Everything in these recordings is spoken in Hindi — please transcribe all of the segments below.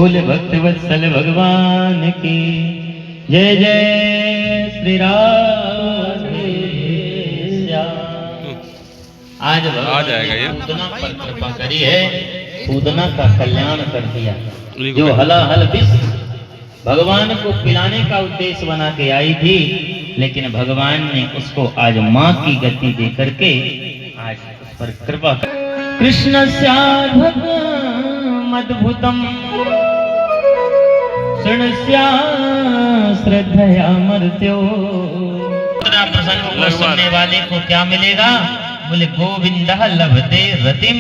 बोल भक्त वत्सल भगवान की जय जय श्री राधे श्याम। आज भगवान ने पूतना पर कृपा करी है, पूतना का कल्याण कर दिया। जो हलाहल विष भगवान को पिलाने का उद्देश्य बना के आई थी, लेकिन भगवान ने उसको आज माँ की गति दे करके आज उस पर कृपा कर। कृष्णस्याद्भुतमद्भुतम् शृणुष्या श्रद्धया मर्त्यो। प्रसंग को सुनने वाले को क्या मिलेगा? बोले गोविंदः लभते रतिम,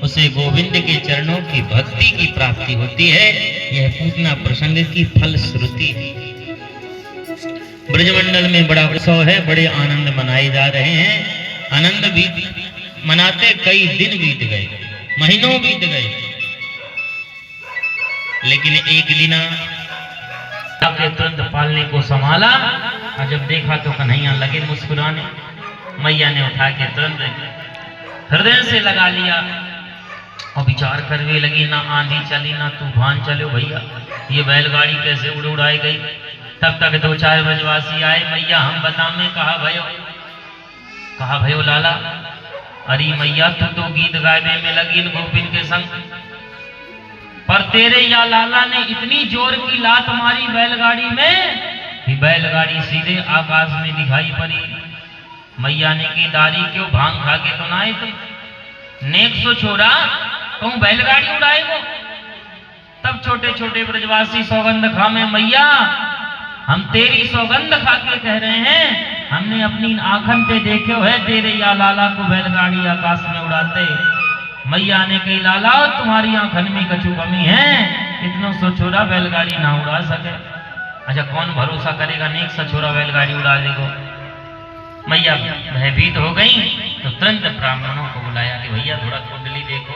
उसे गोविंद के चरणों की भक्ति की प्राप्ति होती है। यह पूतना प्रसंग की फलश्रुति। ब्रजमंडल में बड़ा उत्सव है, बड़े आनंद मनाए जा रहे हैं। आनंद मनाते कई दिन बीत गए, महीनों बीत गए, लेकिन एक लीना के तुरंत पालने को संभाला और जब देखा तो कन्हैया लगे मुस्कुराने। मैया ने उठा के तुरंत हृदय से लगा लिया और विचार करने लगी, ना आंधी चली ना तूफान चलो भैया, ये बैलगाड़ी कैसे उड़ उड़ाई गई। तब तक दो चार ब्रजवासी आए, मैया हम बता में कहा भयो लाला। अरे मैया तू तो गीत गाने में लगी गोपिन के संग, पर तेरे या लाला ने इतनी जोर की लात मारी बैलगाड़ी में कि बैलगाड़ी सीधे आकाश में दिखाई पड़ी। मैया ने की दारी क्यों भांग खा के तो ना आए तुम, नेक सो छोड़ा तुम बैलगाड़ी उड़ाएगो। तब छोटे छोटे ब्रजवासी सौगंध खा में, मैया हम तेरी सौगंध खा के कह रहे हैं, हमने अपनी आंखन पे देखे है तेरे या लाला को बैलगाड़ी आकाश में उड़ाते। मैया ने कही लाला तुम्हारी आंखन में कछु कमी है, इतना सो छोरा बैलगाड़ी ना उड़ा सके। अच्छा कौन भरोसा करेगा, नेक सा छोरा बैलगाड़ी उड़ा देगो। मैया भयभीत हो गई तो तुरंत ब्राह्मणों को बुलाया कि भैया थोड़ा कुंडली देखो,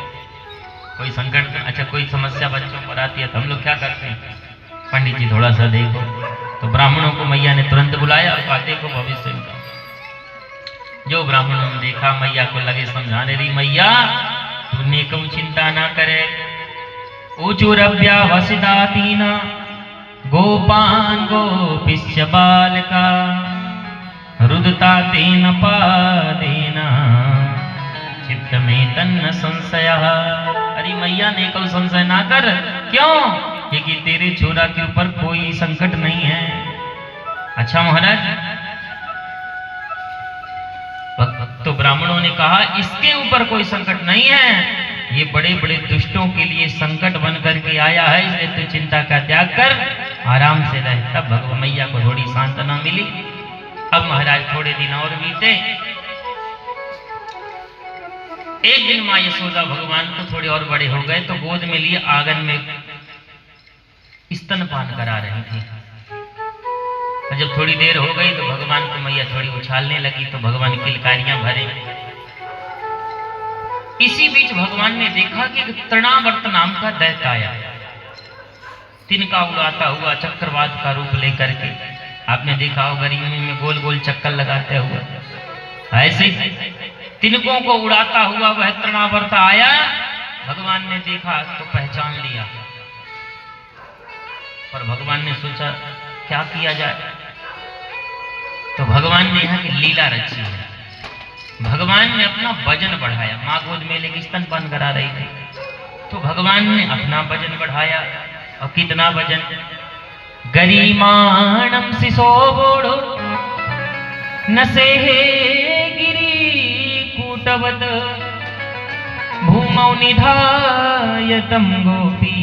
कोई संकट, अच्छा कोई समस्या बच्चों पर आती है तो हम लोग क्या करते हैं, पंडित जी थोड़ा सा देखो। तो ब्राह्मणों को मैया ने तुरंत बुलाया और कहा देखो भविष्य का। जो ब्राह्मणों ने देखा मैया को लगे समझाने, रही मैया तूने कब चिंता ना करे, ऊचुरव्या वसिदातीना गोपान गोपिश्च बालका रुदता तेन पादेना चित्त में तन्न संशय। अरे मैया ने कल संशय ना कर, क्यों? क्योंकि तेरे छोरा के ऊपर कोई संकट नहीं है। अच्छा महाराज, तो ब्राह्मणों ने कहा इसके ऊपर कोई संकट नहीं है, ये बड़े बड़े दुष्टों के लिए संकट बन करके आया है, इसलिए तू चिंता का त्याग कर आराम से रह। तब भगवान मैया को थोड़ी सांत्वना मिली। अब महाराज थोड़े दिन और बीते। एक दिन माँ यशोदा भगवान को थोड़े और बड़े हो गए तो गोद में लिए आंगन में स्तनपान करा रही थी। तो जब थोड़ी देर हो गई तो भगवान को मैया थोड़ी उछालने लगी तो भगवान किलकारियां भरे। इसी बीच भगवान ने देखा कि एक तृणावर्त नाम का दैत्य आया, तिनका उड़ाता हुआ चक्रवात का रूप लेकर के। आपने देखा हो गर्मी में गोल गोल चक्कर लगाते हुए, ऐसे तिनकों को उड़ाता हुआ वह तृणावर्त आया। भगवान ने देखा तो पहचान लिया, पर भगवान ने सोचा क्या किया जाए। तो भगवान ने यहाँ की लीला रची है। भगवान ने अपना वजन बढ़ाया। माँ गोद में लेके स्तनपान करा रही थी तो भगवान ने अपना वजन बढ़ाया। और कितना वजन? गरिमाणम शिशो बोड़ो नसे गिरी कूटवत भूमौ निधायतम गोपी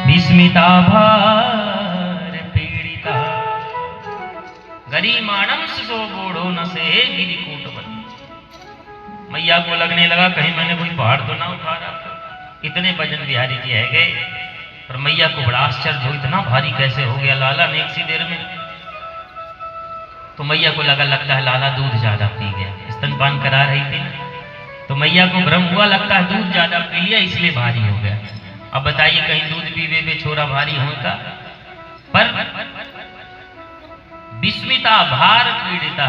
विस्मिता भार पीड़िता। गरिमाणम शिशो बोड़ो नसे गिरी कूटवत। मैया को लगने लगा कहीं मैंने कोई पहाड़ तो ना उठा रहा, इतने वजन बिहारी जी है गए। पर मैया को बड़ा आश्चर्य हो, इतना भारी कैसे हो गया लाला ने एक सी देर में। तो मैया को लगता है लाला दूध ज्यादा पी गया, स्तनपान करा रही थी तो मैया को भ्रम हुआ, लगता है दूध ज्यादा पी लिया इसलिए भारी हो गया। अब बताइए कहीं दूध पीवे में छोरा भारी होता। पर विस्मिता भार पीड़िता,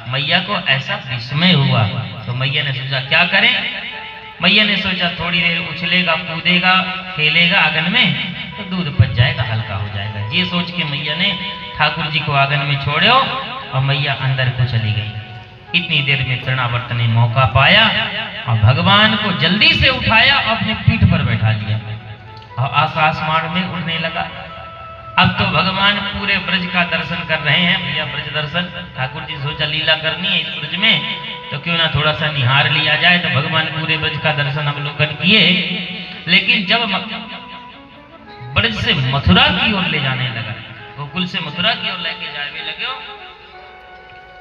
मैया को ऐसा विस्मय हुआ तो मैया ने सोचा क्या करें। मैया ने सोचा थोड़ी देर उछलेगा, कूदेगा, खेलेगा आंगन में तो दूध पच जाएगा, हल्का हो जाएगा। ये सोच के मैया ने ठाकुर जी को आंगन में छोड़ो और मैया अंदर को चली गई। इतनी देर में तृणावर्त ने मौका पाया और भगवान को जल्दी से उठाया, अपने पीठ पर बैठा लिया और आकाश मार्ग में उड़ने लगा। अब तो भगवान पूरे ब्रज का दर्शन कर रहे हैं। भैया ब्रज दर्शन, ठाकुर जी सोचा लीला करनी है इस ब्रज में तो क्यों ना थोड़ा सा निहार लिया जाए। तो भगवान पूरे ब्रज का दर्शन अवलोकन किए। लेकिन जब ब्रज से मथुरा की ओर ले जाने लगा, गोकुल से मथुरा की ओर लेके जाने लगे,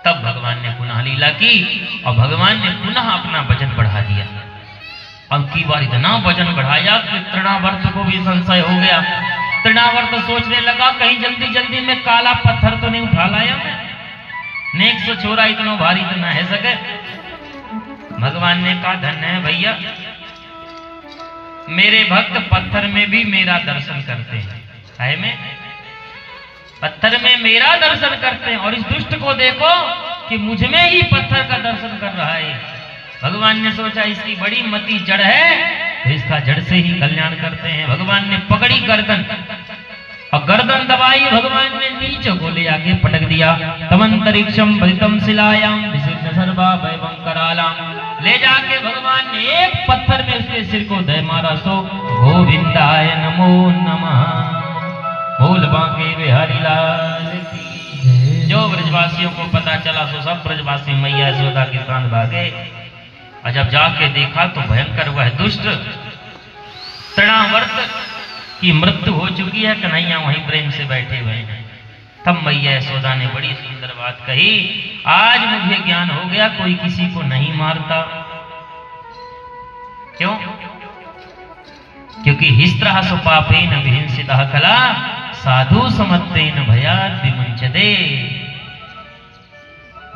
तब भगवान ने पुनः लीला की और भगवान ने पुनः अपना वजन बढ़ा दिया। अब की बार इतना वजन बढ़ाया कि तृणावर्त को भी संशय हो गया। तृणावर्त सोचने लगा कहीं जल्दी जल्दी में काला पत्थर तो नहीं उठा लाया मैं, नेक सो छोरा इतना भारी तो ना है सके। भगवान ने कहा धन्य है भैया, मेरे भक्त पत्थर में भी मेरा दर्शन करते हैं। है में पत्थर में मेरा दर्शन करते हैं और इस दुष्ट को देखो कि मुझ में ही पत्थर का दर्शन कर रहा है। भगवान ने सोचा इसकी बड़ी मति जड़ है तो इसका जड़ से ही कल्याण करते हैं। भगवान ने पकड़ी गर्दन और गर्दन दबाई, भगवान ने नीचे को ले आके पटक दिया। तमंतरिक्षम भरितम शिलायाम विसिद्ध सर्वा वैभव करालाम, ले जाके भगवान ने एक पत्थर में उसके सिर को दे मारा। सो गोविंदाय नमो नमः, बोल बांके बिहारी लाल की। जो ब्रजवासियों को पता चला सो सब ब्रजवासी मैया यशोदा के साथ भागे। और जब जाके देखा तो भयंकर वह दुष्ट तृणावर्त की मृत्यु हो चुकी है, कन्हैया वहीं प्रेम से बैठे हुए हैं। तब मैया यशोदा ने बड़ी सुंदर बात कही, आज मुझे ज्ञान हो गया कोई किसी को नहीं मारता। क्यों? क्योंकि हिस्त्रः सुपापेन विहिंसितः कला साधु समत्तेन भयात् विमुच्यते।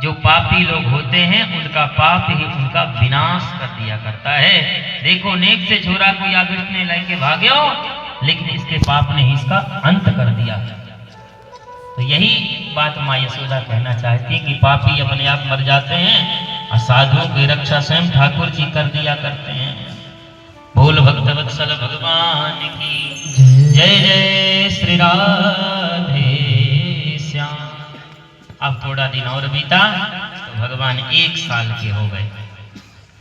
जो पापी लोग होते हैं उनका पाप ही उनका विनाश कर दिया करता है। देखो नेक से छोरा को या दुष्ट ने लेके भाग्यो, लेकिन इसके पाप ने ही इसका अंत कर दिया। तो यही बात माँ यशोदा कहना चाहती है कि पापी अपने आप मर जाते हैं और साधुओं की रक्षा स्वयं ठाकुर जी कर दिया करते हैं। बोल भक्त वत्सल भगवान की जय जय श्री राधे श्याम। अब थोड़ा दिन और बीता तो भगवान 1 साल के हो गए।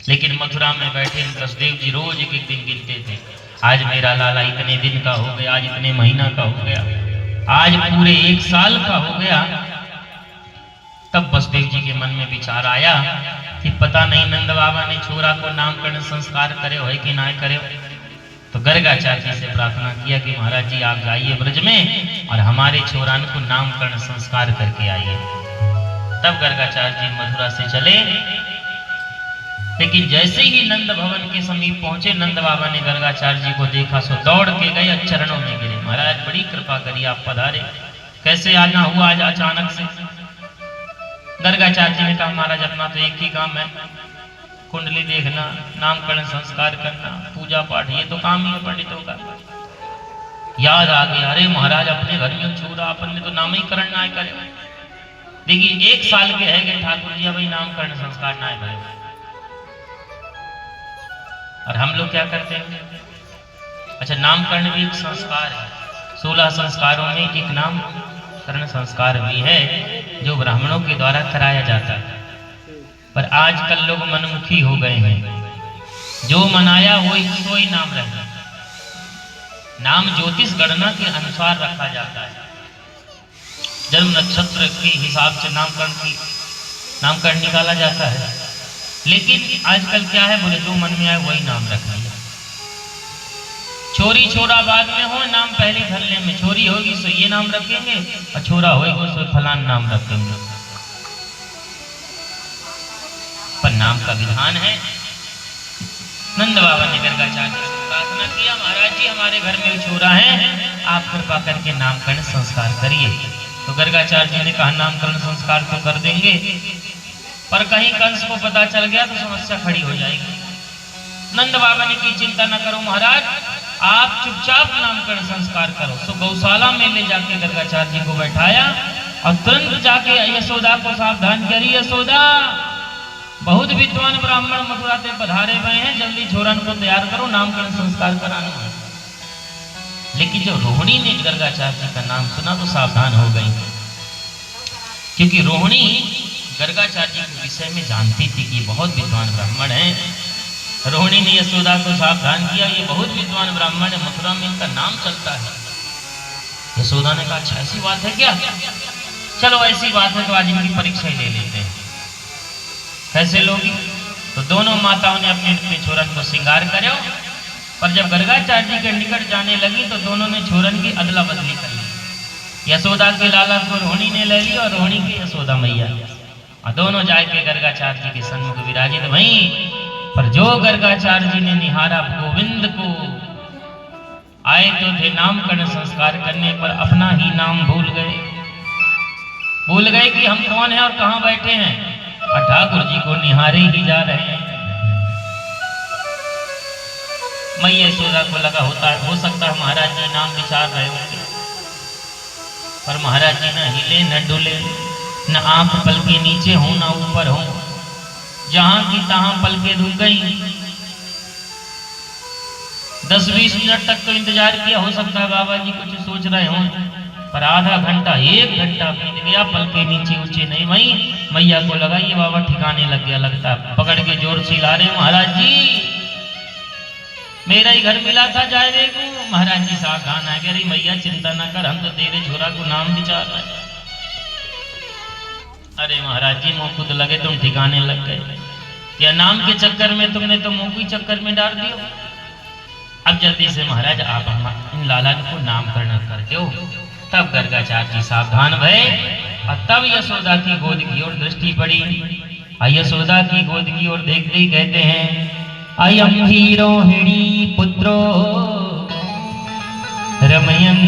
लेकिन मथुरा में बैठे वसुदेव जी रोज एक दिन गिनते थे, आज मेरा लाला इतने दिन का हो गया, आज इतने महीना का हो गया, आज पूरे 1 साल का हो गया। तब वसुदेव जी के मन में विचार आया कि पता नहीं नंद बाबा ने छोरा को नामकरण संस्कार करे हो कि ना करे। तो गर्गाचार्य से प्रार्थना किया कि महाराज जी आप जाइए ब्रज में और हमारे छोरान को नामकरण संस्कार करके आइए। तब गर्गाचार्य जी मथुरा से चले। लेकिन जैसे ही नंद भवन के समीप पहुंचे, नंद बाबा ने गर्गाचार्य जी को देखा सो दौड़ के गए, चरणों में गिरे। महाराज बड़ी कृपा करिए, आप पधारे, कैसे आना हुआ आज अचानक से? गर्गाचार्य जी ने कहा महाराज अपना तो एक ही काम है, कुंडली देखना, नामकरण संस्कार करना, पूजा पाठ, ये तो काम ही है पंडितों का। याद आ गया, अरे महाराज अपने घर में छोरा अपन ने तो नामकरण ना करे। देखिए 1 साल के है गए ठाकुर जी, भाई नामकरण संस्कार ना है। और हम लोग क्या करते हैं? अच्छा नामकरण भी एक संस्कार है, 16 संस्कारों में एक नामकरण संस्कार भी है जो ब्राह्मणों के द्वारा कराया जाता है। पर आजकल लोग मनमुखी हो गए हैं, जो मनाया वो ही नाम रखना। नाम ज्योतिष गणना के अनुसार रखा जाता है, जन्म नक्षत्र के हिसाब से नामकरण निकाला जाता है। लेकिन आजकल क्या है, बोले जो मन में आए वही नाम रख लिया। छोरी छोरा बाद में हो, नाम पहले धरने में। छोरी होगी सो ये नाम रखेंगे और छोरा होगा सो फलान नाम रखेंगे। पर नाम का विधान है। नंद बाबा ने गर्गाचार्य से प्रार्थना किया, महाराज जी हमारे घर में छोरा है, आप कृपा करके नामकरण संस्कार करिए। तो गर्गाचार्य जी ने कहा नामकरण संस्कार तो कर देंगे, पर कहीं कंस को पता चल गया तो समस्या खड़ी हो जाएगी। नंद बाबा ने की चिंता न करो महाराज, आप चुपचाप नामकरण संस्कार करो। तो गौशाला में ले जाके गर्गाचार्य जी को बैठाया और तुरंत जाके यशोदा को सावधान करी, यशोदा बहुत विद्वान ब्राह्मण मथुरा से पधारे हुए हैं, जल्दी छोरन को तैयार करो, नामकरण संस्कार कराना है। लेकिन जो रोहिणी ने गर्गाचार्य जी का नाम सुना तो सावधान हो गई, क्योंकि रोहिणी गर्गाचार्य जी के विषय में जानती थी कि बहुत विद्वान ब्राह्मण हैं। रोहिणी ने यशोदा को सावधान किया, ये बहुत विद्वान ब्राह्मण है, मथुरा में इनका नाम चलता है। यशोदा ने कहा अच्छा ऐसी बात है क्या, चलो ऐसी बात है तो आज इनकी परीक्षा ही ले लेते हैं। कैसे लोगी? तो दोनों माताओं ने अपने अपने छोरन को श्रृंगार करो, पर जब गर्गाचार्य जी के निकट जाने लगी तो दोनों ने छोरन की अदला बदली कर ली। यशोदा के लाला को रोहिणी ने ले लिया और रोहिणी के यशोदा मैया, और दोनों जाके गर्गाचार्य जी के सन्मुख विराजित वहीं। पर जो गर्गाचार्य जी ने निहारा गोविंद को, आए तो थे नामकरण संस्कार करने पर अपना ही नाम भूल गए कि हम कौन हैं और कहां बैठे हैं, और ठाकुर जी को निहारे ही जा रहे हैं। मैया यशोदा को लगा हो सकता है महाराज जी नाम विचार रहे होंगे, पर महाराज जी न हिले न डुले, न आंख पल के नीचे हो न ऊपर हो, जहां की तहां पलके रुक गई। 10-20 मिनट तक तो इंतजार किया, हो सकता है बाबा जी कुछ सोच रहे हों, पर आधा घंटा 1 घंटा बीत गया, पलके नीचे ऊंचे नहीं। वहीं मैया को लगा ये बाबा ठिकाने लग गया, लगता पकड़ के जोर से ला रहे महाराज जी मेरा ही घर मिला था जाए को। महाराज जी सावधान आ गए, मैया चिंता न कर, हम तो तेरे छोरा को नाम विचार रहे। अरे महाराज जी मुंह खुद लगे तुम ठिकाने लग गए, या नाम के चक्कर में तुमने तो मुंह को चक्कर में डाल दियो। अब जल्दी से महाराज आप इन लाला को नामकरण कर दो। तब गर्गाचार्य जी सावधान भये, और तब यशोदा की गोद की ओर दृष्टि पड़ी। यशोदा की गोद की ओर देखते ही कहते हैं अयम ही रोहिणी पुत्रो रमयन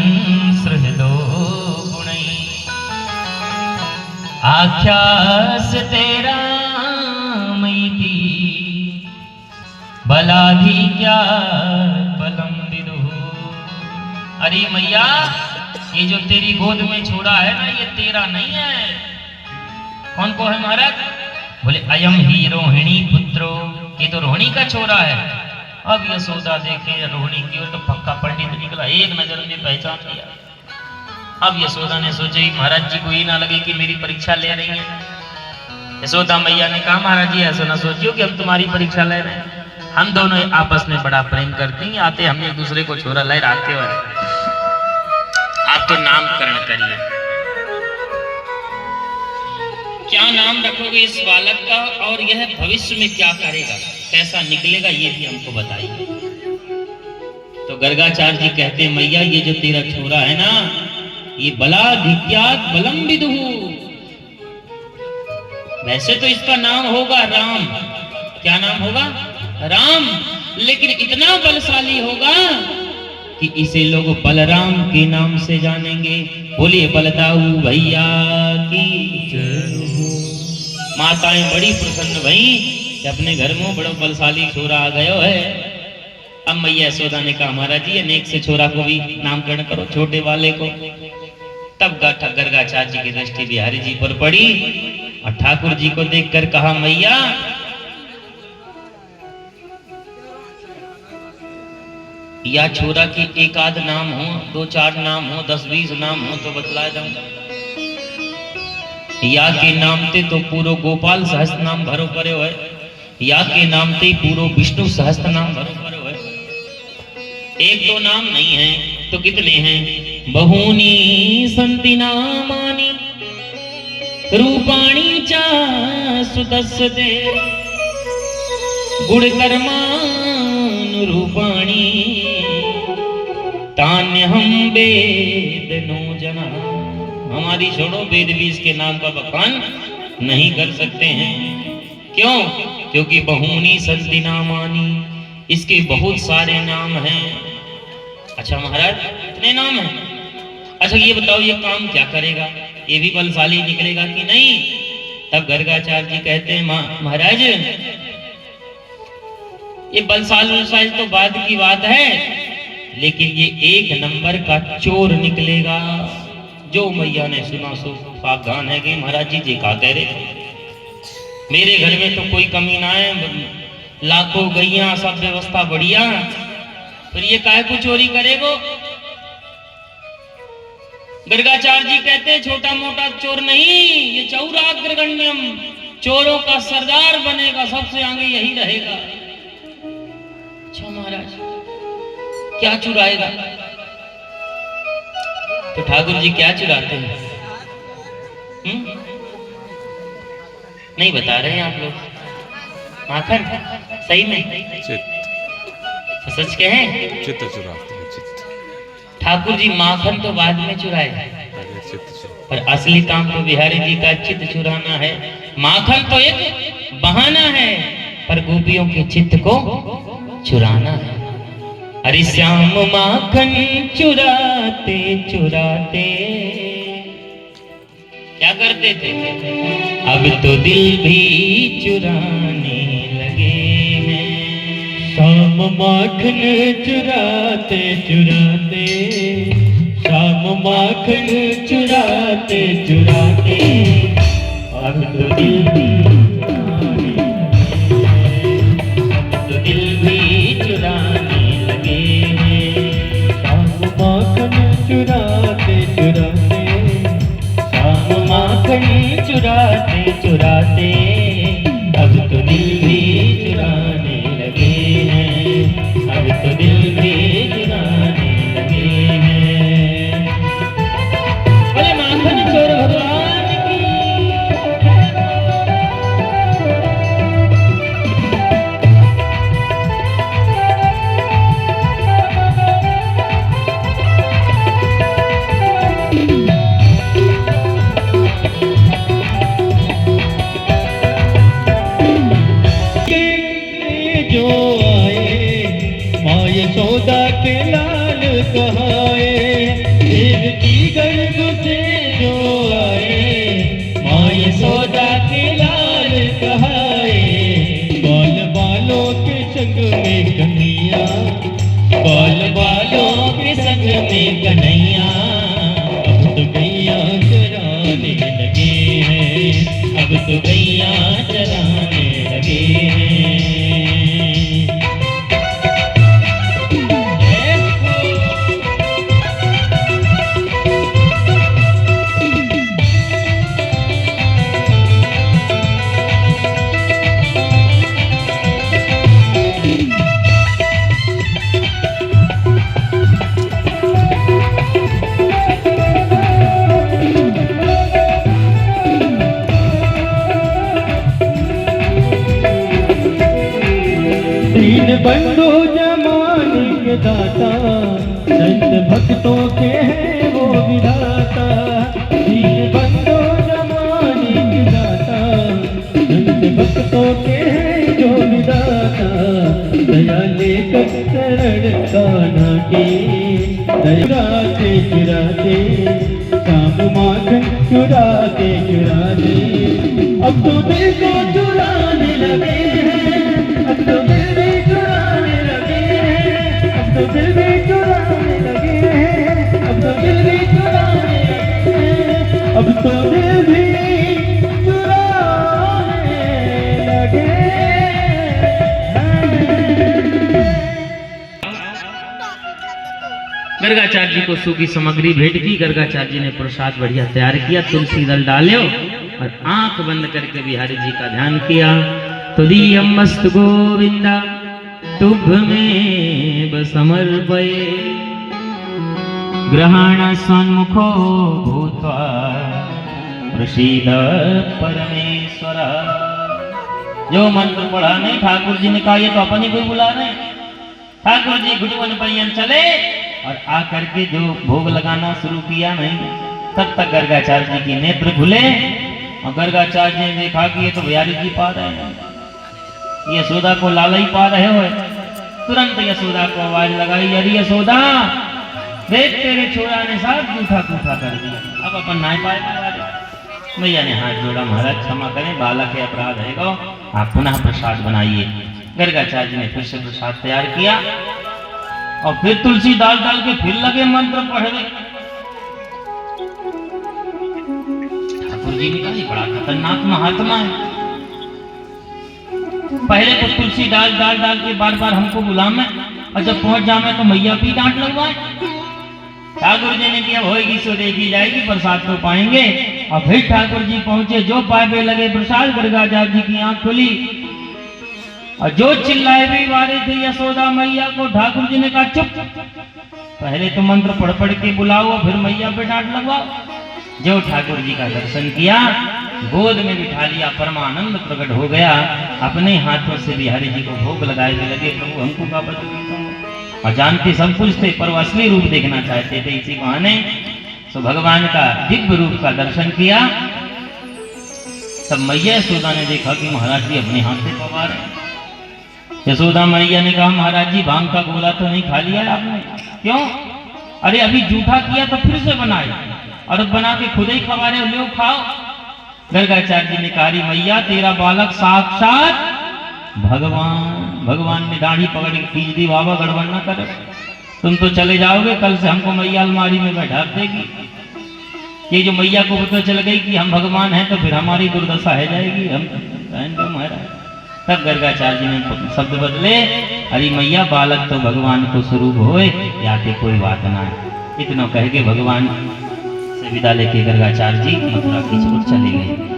सुहृदो गुणै, आख्यास तेरा मैती बलाधि क्या बलम विदु। अरे मैया ये जो तेरी गोद में छोड़ा है ना, ये तेरा नहीं है। कौन को है महाराज? बोले अयम ही रोहिणी पुत्रो, ये तो रोहिणी का छोरा है। अब यशोदा देखे रोहिणी की ओर तो पक्का पंडित निकला, एक नजर में पहचान लिया। अब यशोदा ने सोचा महाराज जी को ये ना लगे कि मेरी परीक्षा ले रही है। यशोदा मैया ने कहा महाराज जी ऐसा ना सोचियो कि हम तुम्हारी परीक्षा ले रहे हैं, हम दोनों आपस में बड़ा प्रेम करते हैं, आते हम एक दूसरे को छोरा ले आते हुए, आप तो नामकरण करिए। क्या नाम रखोगे इस बालक का, और यह भविष्य में क्या करेगा, कैसा निकलेगा, ये भी हमको बताइए। तो गर्गाचार्य जी कहते हैं मैया ये जो तेरा छोरा है ना, ये बलाधिक्यात बलम विदुहु, वैसे तो इसका नाम होगा राम। क्या नाम होगा? राम। लेकिन इतना बलशाली होगा कि इसे लोग बलराम के नाम से जानेंगे। बोलिए बलदाऊ भैया की जय। माताएं बड़ी प्रसन्न भई कि अपने घर में बड़ा बलशाली छोरा आ गयो है। अब मैया यशोदा ने कहा महाराज जी अनेक से छोरा को भी नामकरण करो, छोटे वाले को। तब गर्गाचार्य जी की दृष्टि बिहारी जी पर पड़ी और ठाकुर जी को देखकर कहा मैया या छोरा के एक आध नाम हो, 2-4 नाम हो, 10-20 नाम हो तो बतला दूंगा। या के नाम ते तो पूरो गोपाल सहस्त्र नाम भरो करे है, या के नाम ते पूरो विष्णु सहस्त्र नाम भरो करे है। 1-2 नाम नहीं है तो कितने हैं? बहुनी संति नामानि रूपाणी चा सुदस्सते गुण कर्मानु रूपाणी तान्य हम वेद नो जना। हमारी छोड़ो, वेद भी इसके नाम का बखान नहीं कर सकते हैं। क्यों? क्योंकि बहुनी संति नामानि, इसके बहुत सारे नाम हैं। अच्छा महाराज इतने नाम हैं? अच्छा ये बताओ ये काम क्या करेगा, ये भी बलशाली निकलेगा कि नहीं? तब गर्गाचार्य जी कहते हैं महाराज ये बलशाली तो बाद की बात है, लेकिन ये 1 नंबर का चोर निकलेगा। जो मैया ने सुना सो सावधान है कि महाराज जी जी का कह रहे। मेरे घर में तो कोई कमी ना है, लाखों गैया, सब व्यवस्था बढ़िया, फिर ये काहे को चोरी करेगो? गर्गाचार्य जी कहते छोटा मोटा चोर नहीं, ये चौराग्रगण्यम, चोरों का सरदार बनेगा, सबसे आगे यही रहेगा। अच्छा महाराज क्या चुराएगा? तो ठाकुर जी क्या चुराते हैं? नहीं बता रहे हैं आप लोग? माखन सही में चित्त, सच कहें चित्त चुराते हैं, चित्त। ठाकुर जी माखन तो बाद में चुराए, पर असली काम तो बिहारी जी का चित्त चुराना है। माखन तो एक बहाना है, पर गोपियों के चित्त को चुराना है। अरे श्याम माखन चुराते चुराते क्या करते थे? अब तो दिल भी चुराने लगे हैं। श्याम माखन चुराते चुराते, श्याम माखन चुराते चुराते, अब तो दिल भी चुराने लगे हैं। श्याम माखन चुराते चुराते, श्याम माखन चुराते चुराते, अब तो दिल भी चुराने लगे हैं, अब तो दिल भी चुराने लगे हैं। अरे माखन चोर भगवान की। जो आए माँ यशोदा के लाल कहाए, देव की गर्भ से जो आए माँ यशोदा के लाल कहाए। बाल बालों के संग में कन्हैया, बाल बालों के संग में कन्हैया, अब तो गैया चराने लगे हैं, अब तो गैया चराने लगे हैं। दीन बंधु जमाने के दाता, संत भक्तों के हैं वो विधाता। दीन बंधु जमाने के दाता, संत भक्तों के हैं जो विधाता। दया लेकर शरण कान्हा की, चुराते चुराते, श्याम माखन चुराते चुराते, अब तो दिल को चुराने लगे हैं, अब तो दिल भी चुराने लगे हैं, अब तो दिल भी चुराने लगे हैं, अब तो दिल भी चुराने लगे हैं, अब तो दिल भी चुराने लगे गर्गाचार्य जी को सूखी सामग्री भेंट की। गर्गाचार्य जी ने प्रसाद बढ़िया तैयार किया, तुलसी दल डाले और आंख बंद करके बिहारी जी का ध्यान किया। तुदीयमस्तु गोविंद तुभ्यमेव समर्पये, ग्रहण सन्मुखो भूत्वा प्रसीद परमेश्वर। जो मंत्र पढ़ा नहीं, ठाकुर जी ने कहा ये तो अपन ही कोई बुला रहे। ठाकुर जी घुटवन परियन चले और आकर के जो भोग लगाना शुरू किया नहीं, तब तक गर्गाचार्य जी के नेत्र खुले और गर्गाचार्य जी ने देखा कि ये तो बिहारी जी पा रहे हैं, यशोदा को लाला ही पा रहे हो। तुरंत यशोदा को आवाज लगाई, अरे यशोदा देख तेरे छोरा ने सब जूठा कूठा कर दिया, अब अपन ना पाए। मैया ने हाथ जोड़ा, महाराज क्षमा करें, बालक के अपराध है, आप पुनः प्रसाद बनाइए। गर्गाचार्य जी ने फिर से प्रसाद तैयार किया और फिर तुलसी डाल डाल के फिर लगे मंत्र पढ़ने। ठाकुर जी ने कहा बड़ा खतरनाक महात्मा है, पहले तो तुलसी डाल डाल डाल के बार बार हमको बुलावे, और जब पहुंच जावे तो मैया भी डांट लगवाए। ठाकुर जी ने किया होएगी सो देखी जाएगी, प्रसाद तो पाएंगे। और फिर ठाकुर जी पहुंचे, जो पावे लगे प्रसाद, गर्गाचार्य जी की आंख खुली और जो चिल्लाए भी वारे थे यशोदा मैया को। ठाकुर जी ने कहा चुप, पहले तो मंत्र पढ़ पढ़ के बुलाओ, फिर मैया पे डांट लगवाओ। जो ठाकुर जी का दर्शन किया, गोद में बिठा लिया, परमानंद प्रकट हो गया। अपने हाथों से बिहारी जी को भोग लगाए हुए लगे, प्रभु हमको का बता। और जानते सब कुछ थे, पर वो असली रूप देखना चाहते थे। इसी बहाने तो भगवान का दिव्य रूप का दर्शन किया। तब मैया यशोदा ने देखा कि महाराज जी अपने हाथ से पवा रहे। यशोदा मैया ने कहा महाराज जी भांग का गोला तो नहीं खा लिया आपने? क्यों? अरे अभी जूठा किया तो फिर से बनाए, और बना के खुद ही खवा रहे, लो खाओ। गर्गाचार्य जी ने कहा मैया तेरा बालक साक्षात भगवान, भगवान ने दाढ़ी पकड़ के खींच दी, बाबा गड़बड़ ना करे, तुम तो चले जाओगे, कल से हमको मैया अलमारी में बैठा देगी। ये जो मैया को पता चल गई कि हम भगवान हैं तो फिर हमारी दुर्दशा है जाएगी, हम महाराज। तब गर्गाचार्य जी ने शब्द बदले, अरे मैया बालक तो भगवान को स्वरूप होए, याते कोई बात ना है। इतना कह के भगवान से विदा लेके गर्गाचार्य जी मथुरा की छोर चले गए।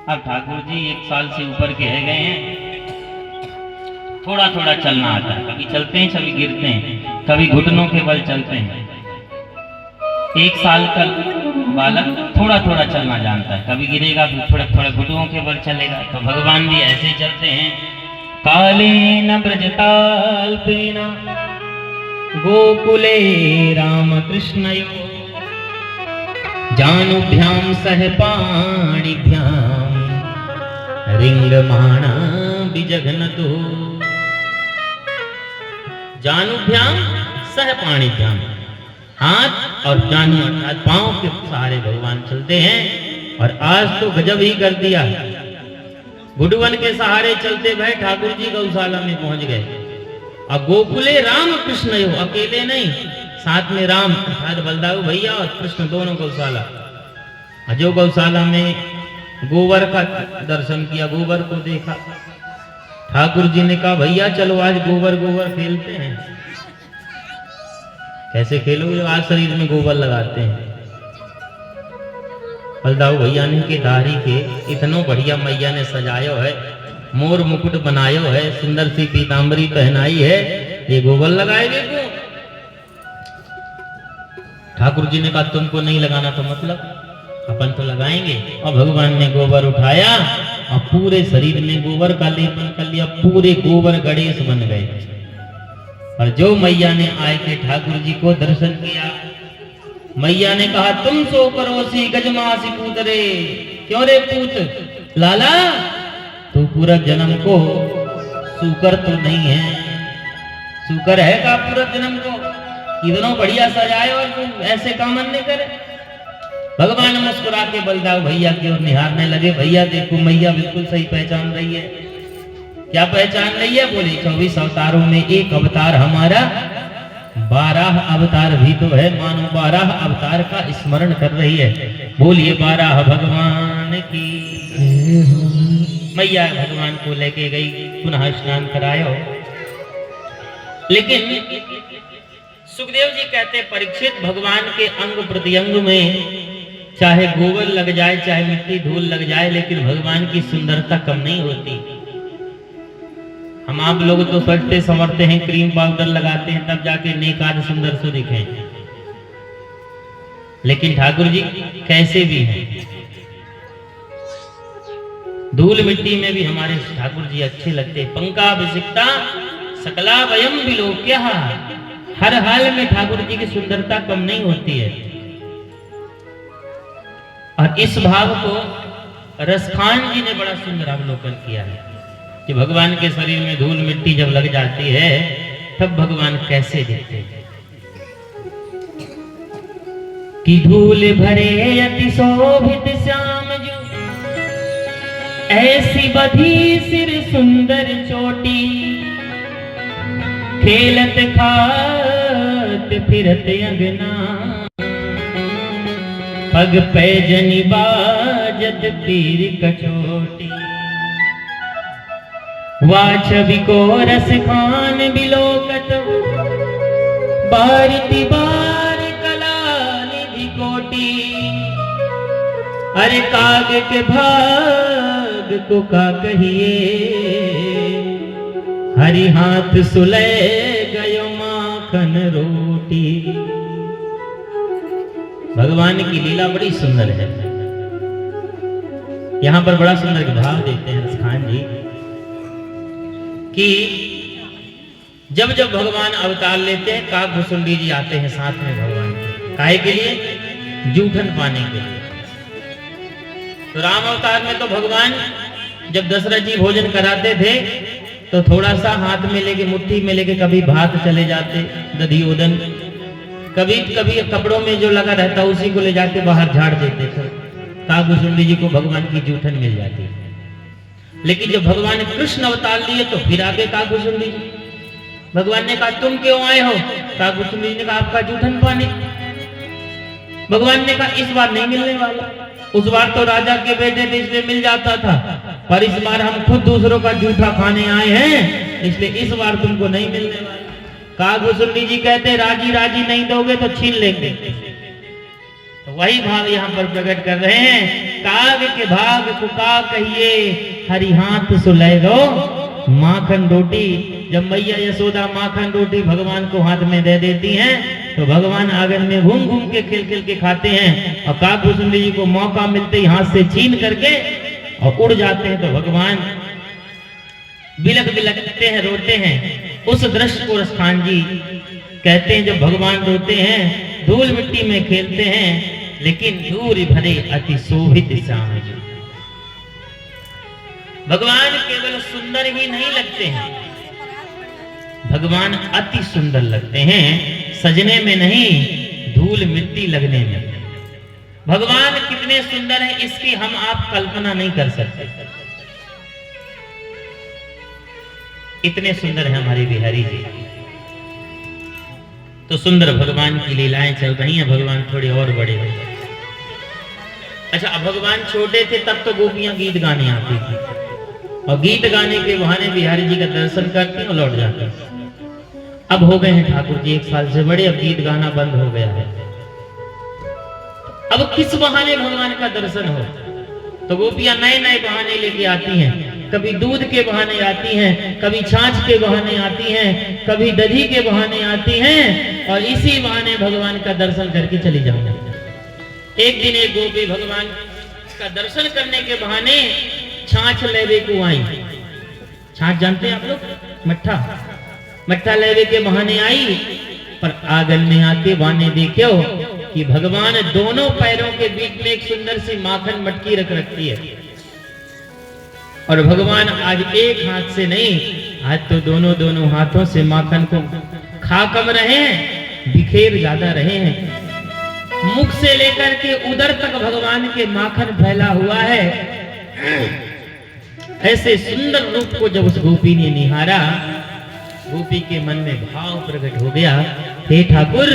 अब ठाकुर जी 1 साल से ऊपर के है गए हैं, थोड़ा थोड़ा चलना आता है, कभी चलते हैं कभी गिरते हैं, कभी घुटनों के बल चलते हैं। 1 साल का बालक थोड़ा थोड़ा चलना जानता है, कभी गिरेगा फिर थोड़े थोड़े घुटनों के बल चलेगा। तो भगवान भी ऐसे चलते हैं। कालेन ब्रजताल्पेन गोकुले राम कृष्णयो जानुभ्याम सह पाणिभ्याम रिंगमाणा विजघनतु। जानुभ्याम सह पाणिभ्याम, हाथ और जानु अर्थात पांव के सहारे भगवान चलते हैं। और आज तो गजब ही कर दिया, गुडवन के सहारे चलते भाई ठाकुर जी गौशाला में पहुंच गए। और गोकुले राम कृष्ण यो, अकेले नहीं, साथ में राम अर्थात बलदाऊ भैया और कृष्ण दोनों गौशाला। जो गौशाला में गोबर का दर्शन किया, गोबर को देखा, ठाकुर जी ने कहा भैया चलो आज गोबर गोबर खेलते हैं। कैसे खेलोगे? आज शरीर में गोबर लगाते हैं। बलदाऊ भैया ने के दाढ़ी के इतनो बढ़िया मैया ने सजायो है, मोर मुकुट बनायो है, सुंदर सी पीतांबरी पहनाई है, ये गोबर लगाएंगे क्यों? ठाकुर जी ने कहा तुमको नहीं लगाना तो मतलब अपन तो लगाएंगे। और भगवान ने गोबर उठाया और पूरे शरीर में गोबर का लेपन कर लिया, पूरे गोबर गणेश बन गए। और जो मैया ने आए के ठाकुर जी को दर्शन किया, मैया ने कहा तुम सो करोसी गजमासी पूतरे। क्यों रे पूत लाला, तू पूरा जन्म को सूकर तो नहीं है? सूकर है का पूरा जन्म को? इतना बढ़िया सजाए और तुम ऐसे काम नहीं करे। भगवान मुस्कुरा के बलदाऊ भैया की ओर निहारने लगे। भैया देखो मैया बिल्कुल सही पहचान रही है। क्या पहचान रही है? बोली 24 अवतारों में एक अवतार हमारा, 12 अवतार भी तो है, मानो 12 अवतार का स्मरण कर रही है। बोलिए 12 भगवान की। मैया भगवान को लेके गई, पुनः स्नान करायो। लेकिन सुखदेव जी कहते परीक्षित भगवान के अंग प्रत्यंग में चाहे गोबर लग जाए चाहे मिट्टी धूल लग जाए, लेकिन भगवान की सुंदरता कम नहीं होती। हम आप लोग तो सजते संवरते हैं, क्रीम पाउडर लगाते हैं, तब जाके नेक आज सुंदर से दिखे। लेकिन ठाकुर जी कैसे भी हैं, धूल मिट्टी में भी हमारे ठाकुर जी अच्छे लगते। पंकाभिषिक्ता सकला वयम विलोक्य, हर हाल में ठाकुर जी की सुंदरता कम नहीं होती है। और इस भाव को रसखान जी ने बड़ा सुंदर अवलोकन किया है कि भगवान के शरीर में धूल मिट्टी जब लग जाती है तब भगवान कैसे दिखते हैं। कि धूल भरे अति शोभित श्याम जो, ऐसी बधी सिर सुंदर चोटी, खेलत खात फिरत अंगना, पग पैजनी बाज बाजत पीर कछोटी। वाछवि को रस खान बिलोकत, बारिति बार कला निधि कोटि। अरे काग के भाग को का कहिए, हरि हाथ सुले गयो माखन रोटी। भगवान की लीला बड़ी सुंदर है। यहां पर बड़ा सुंदर भाव देते हैं रसखान जी कि जब जब भगवान अवतार लेते हैं, काकभुसुंडी जी आते हैं साथ में भगवान के, काहे के लिए? जूठन पाने के लिए। तो राम अवतार में तो भगवान जब दशरथ जी भोजन कराते थे तो थोड़ा सा हाथ में लेके, मुट्ठी में लेके कभी भात चले जाते, दधियोदन, कभी कभी कपड़ों में जो लगा रहता उसी को ले जाके बाहर झाड़ देते थे। काकभुसुंडी जी को भगवान की जूठन मिल जाती। लेकिन जब भगवान कृष्ण अवतार लिए तो फिर आगे काकभुसुंडी जी। भगवान ने कहा तुम क्यों आए हो? काकभुसुंडी जी ने कहा आपका जूठन पानी। भगवान ने कहा इस बार नहीं मिलने वाला। उस बार तो राजा के बेटे थे इसलिए मिल जाता था, पर इस बार हम खुद दूसरों का जूठा खाने आए हैं, इसलिए इस बार तुमको नहीं मिलने वाला। काकभुसुंडी जी कहते राजी राजी नहीं दोगे तो छीन लेंगे। तो वही भाव यहाँ पर प्रकट कर रहे हैं, काग के भाग को का कहिए, हरि हाथ सुलह गो माखन रोटी। जब मैया यशोदा माखन रोटी भगवान को हाथ में दे देती हैं तो भगवान आंगन में घूम घूम के खेल खेल के खाते हैं, और काकभुसुंडी जी को मौका मिलते ही हाथ से छीन करके और उड़ जाते हैं। तो भगवान बिलख बिलखते हैं, रोते हैं। उस दृश्य को रसखान जी कहते हैं, जब भगवान रोते हैं, धूल मिट्टी में खेलते हैं, लेकिन दूर भरे अति शोभित श्याम जी। भगवान केवल सुंदर ही नहीं लगते हैं, भगवान अति सुंदर लगते हैं, सजने में नहीं, धूल मिट्टी लगने में। भगवान कितने सुंदर हैं इसकी हम आप कल्पना नहीं कर सकते। इतने सुंदर हैं हमारे बिहारी जी। तो सुंदर भगवान की लीलाएं चल रही हैं, भगवान थोड़े और बड़े हो गए। अच्छा, अब भगवान छोटे थे तब तो गोपियां गीत गाने आती थी, और गीत गाने के बहाने बिहारी जी का दर्शन करती और लौट जाती। अब हो गए हैं ठाकुर जी 1 साल से बड़े, अब गीत गाना बंद हो गया है। अब किस बहाने भगवान का दर्शन हो? तो गोपियां नए नए बहाने लेके आती हैं। कभी दूध के बहाने आती हैं, कभी छाछ के बहाने आती हैं, कभी दही के बहाने आती हैं, और इसी बहाने भगवान का दर्शन करके चली जाऊंगी। एक दिन एक गोपी भगवान का दर्शन करने के बहाने छाछ लेवे को आई। छाछ जानते हैं आप लोग? मट्ठा। मट्ठा लेवे के बहाने आई, पर आंगन में आके बाने देखे कि भगवान दोनों पैरों के बीच में एक सुंदर सी माखन मटकी रख रखती है, और भगवान आज एक हाथ से नहीं, आज तो दोनों दोनों हाथों से माखन को खा कम रहे हैं, बिखेर ज्यादा रहे हैं। मुख से लेकर के उदर तक भगवान के माखन फैला हुआ है। ऐसे सुंदर रूप को जब उस गोपी ने निहारा, गोपी के मन में भाव प्रकट हो गया, हे ठाकुर,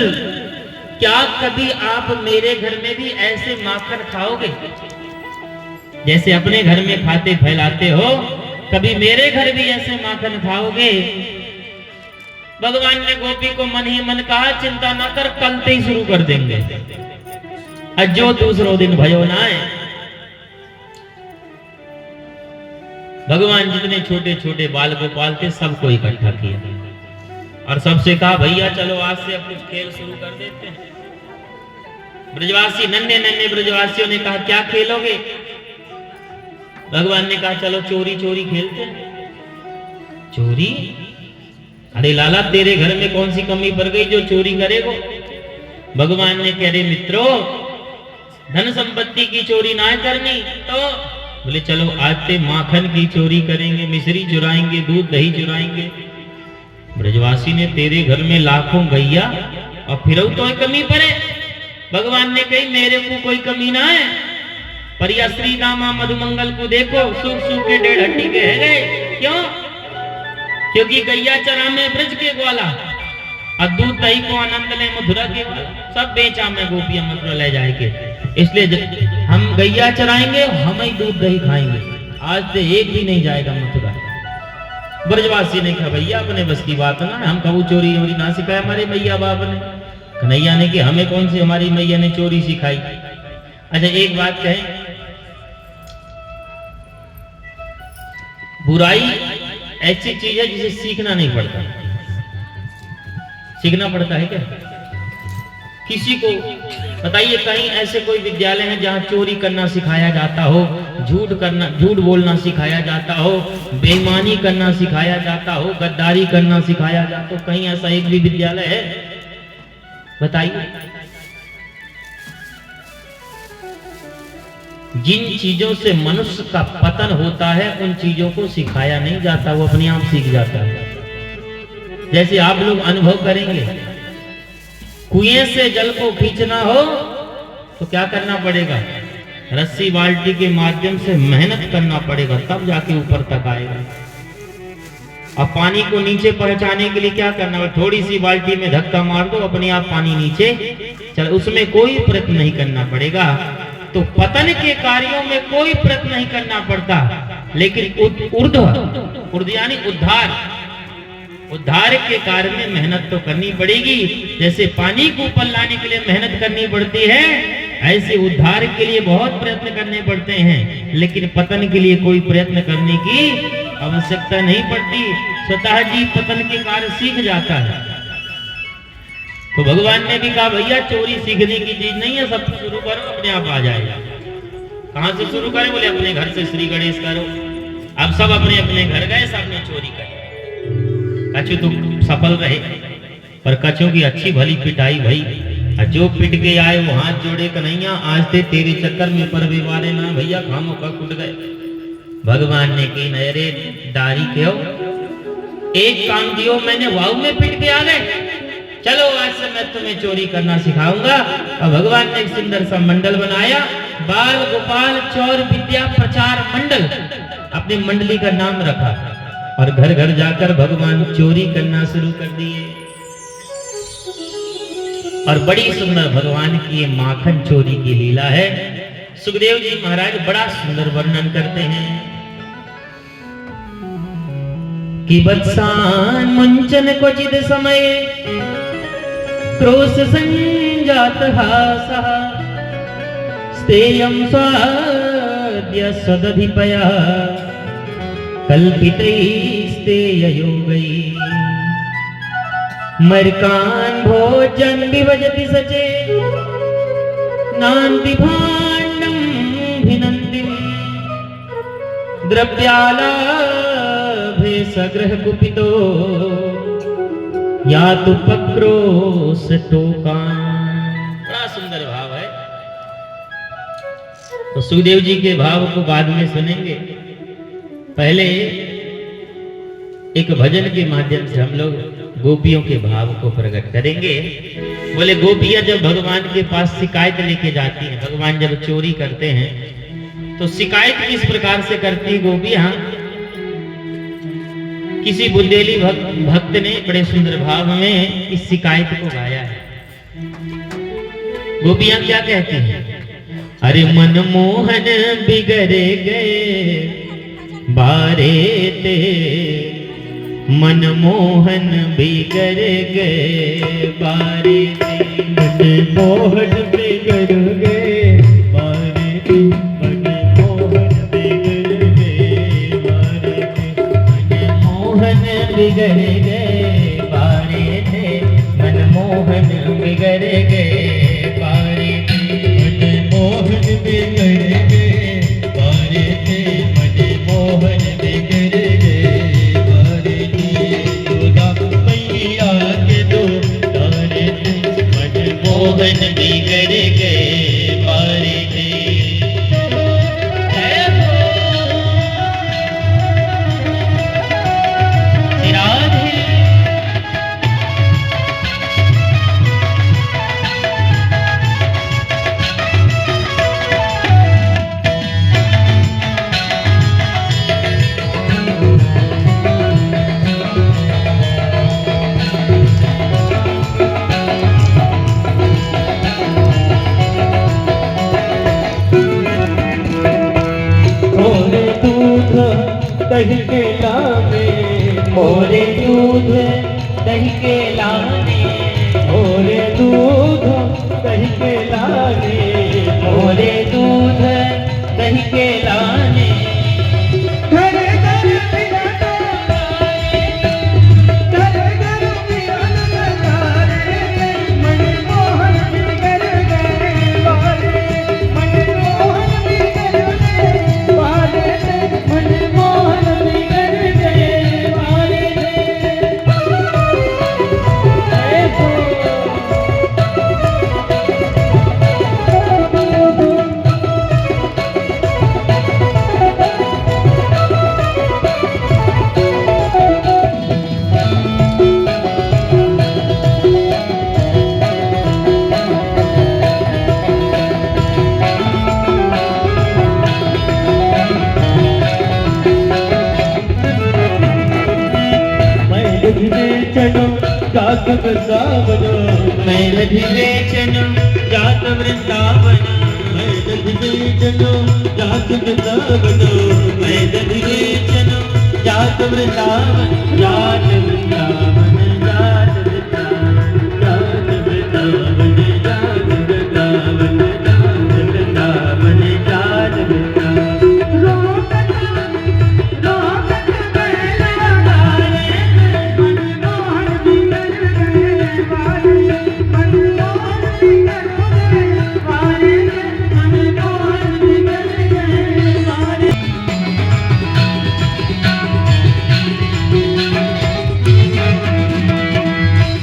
क्या कभी आप मेरे घर में भी ऐसे माखन खाओगे जैसे अपने घर में खाते फैलाते हो? कभी मेरे घर भी ऐसे माखन खाओगे? भगवान ने गोपी को मन ही मन कहा, चिंता न कर, कल से ही शुरू कर देंगे, अजो दूसरो दिन भयो ना है। भगवान जितने छोटे छोटे बाल गोपाल थे सबको इकट्ठा किया और सबसे कहा, भैया चलो आज से अब कुछ खेल शुरू कर देते हैं। ब्रजवासी, नन्हे नन्हे ब्रजवासियों ने कहा, क्या खेलोगे? भगवान ने कहा, चलो चोरी चोरी खेलते हैं। चोरी? अरे लाला, तेरे घर में कौन सी कमी पड़ गई जो चोरी करेगो? भगवान ने कह रहे, मित्रों, धन संपत्ति की चोरी ना करनी तो बोले चलो आज से माखन की चोरी करेंगे, मिश्री चुराएंगे, दूध दही चुराएंगे। ब्रजवासी ने, तेरे घर में लाखों गैया और फिर तो कमी पड़े? भगवान ने कही, मेरे को कोई कमी ना है, पर या श्री दामा मधुमंगल को देखो, सूख सूख के 1.5 हड्डी के है गए। क्यों? क्योंकि गैया चरा में ब्रज के ग्वाला, और दूध दही को आनंद ले मथुरा के ग्वाला। सब बेचा में गोपियां मथुरा ले जाएंगे। इसलिए हम गैया चराएंगे, हम ही दूध दही खाएंगे। आज से एक भी नहीं जाएगा मथुरा। ब्रजवासी ने कहा भैया अपने बस की बात ना, हम कबू चोरी वोरी ना सिखाया हमारे मैया बाप ने। कन्हैया ने कि हमें कौन सी हमारी मैया ने चोरी सिखाई। अच्छा एक बात कहें, बुराई ऐसी चीज है जिसे सीखना नहीं पड़ता। सीखना पड़ता है क्या? किसी को बताइए कहीं ऐसे कोई विद्यालय है जहां चोरी करना सिखाया जाता हो, झूठ बोलना सिखाया जाता हो, बेईमानी करना सिखाया जाता हो, गद्दारी करना सिखाया जाता हो? कहीं ऐसा एक भी विद्यालय है? बताइए। जिन चीजों से मनुष्य का पतन होता है उन चीजों को सिखाया नहीं जाता, वो अपने आप सीख जाता है। जैसे आप लोग अनुभव करेंगे, कुएं से जल को खींचना हो तो क्या करना पड़ेगा? रस्सी बाल्टी के माध्यम से मेहनत करना पड़ेगा, तब जाके ऊपर तक आएगा। अब पानी को नीचे पहुंचाने के लिए क्या करना है? थोड़ी सी बाल्टी में धक्का मार दो, अपने आप पानी नीचे चल, उसमें कोई प्रयत्न नहीं करना पड़ेगा। तो पतन के कार्यों में कोई प्रयत्न नहीं करना पड़ता, लेकिन ऊर्ध्व यानी उद्धार के कार्य में मेहनत तो करनी पड़ेगी। जैसे पानी को ऊपर लाने के लिए मेहनत करनी पड़ती है, ऐसे उद्धार के लिए बहुत प्रयत्न करने पड़ते हैं, लेकिन पतन के लिए कोई प्रयत्न करने की आवश्यकता नहीं पड़ती। स्वतः जी पतन के कार्य सीख जाता है। तो भगवान ने भी कहा भैया चोरी सीखने की चीज नहीं है, सब शुरू करो अपने आप आ जाएगा। कहां से शुरू करें? बोले अपने घर से श्री गणेश करो। अब सब अपने अपने घर गए, सबने चोरी कर। कछु तो सफल रहे, पर कछों की अच्छी भली पिटाई भई। जो पिट के आए वो हाथ जोड़े, कन्हैया आज ते तेरे चक्कर में परवे वाले ना भैया खामों का कुट गए। भगवान ने कही नरे दारी क्यों, एक काम दियो, मैंने वाऊ में पिट के आ गए, चलो आज से मैं तुम्हें चोरी करना सिखाऊंगा। और भगवान ने एक सुंदर सा मंडल बनाया, बाल गोपाल चौर विद्या प्रचार मंडल, अपनी मंडली का नाम रखा। और घर घर जाकर भगवान चोरी करना शुरू कर दिए। और बड़ी सुंदर भगवान की ये माखन चोरी की लीला है। सुखदेव जी महाराज बड़ा सुंदर वर्णन करते हैं कि वत्सान मुंचन क्वचित समय क्रोश संजात हासः स्तेयं स्वाद्य सदधिपया कल्पितैस्तेययोगै मर्कान् भोजन विभजति सचे नान्ति भाण्डं भिनन्तिं द्रव्यालाभे सग्रह कुपितो या तो पक्रोशटोकान्। बड़ा सुंदर भाव है। तो सुखदेव जी के भाव को बाद में सुनेंगे। पहले एक भजन के माध्यम से हम लोग गोपियों के भाव को प्रकट करेंगे। बोले गोपियां जब भगवान के पास शिकायत लेके जाती हैं, भगवान जब चोरी करते हैं तो शिकायत किस प्रकार से करती है गोपियां? किसी बुंदेली भक्त ने बड़े सुंदर भाव में इस शिकायत को गाया है। गोपियां क्या कहती हैं? अरे मनमोहन बिगड़ गए बारे ते, मनमोहन बिगड़ गए बारे ते, मनमोहन बिगड़ गए बारे ते, मनमोहन बिगड़ गए बारे ते, मनमोहन बिगड़ गए बारे थे, मनमोहन बिगड़ गए बारे थे, मनमोहन बिगड़ गए बारे थे, मनमोहन बिगड़ गए बारे थे, दुर्गा मैया के दो तारे थे, मनमोहन बिगड़ गए बारे थे। दही के लाने, मोरे दूध दही के लाने, मोरे दूध दही के लाने, मोरे दूध दही के लाने। घर घर मिलन लगाए, घर घर मिलन लगाए, मनमोहन बिगड़ गए वाले, मनमोहन बिगड़ गए वाले, मनमोहन बिगड़ गए वाले। जात वृंदावन, मैं नदी बेचन जात वृंदावन, मैं नदी बेचन जात वृंदावन, मैं नदी बेचन जात वृंदावन, जात वृंदावन, जात वृंदावन, जात वृंदावन, जात वृंदावन, जात वृंदावन, जात वृंदावन। रोकत रोकत बैला गाए, मनमोहन बिगड़ गए वाले, मनमोहन बिगड़ गए वाले, मनमोहन बिगड़ गए वाले।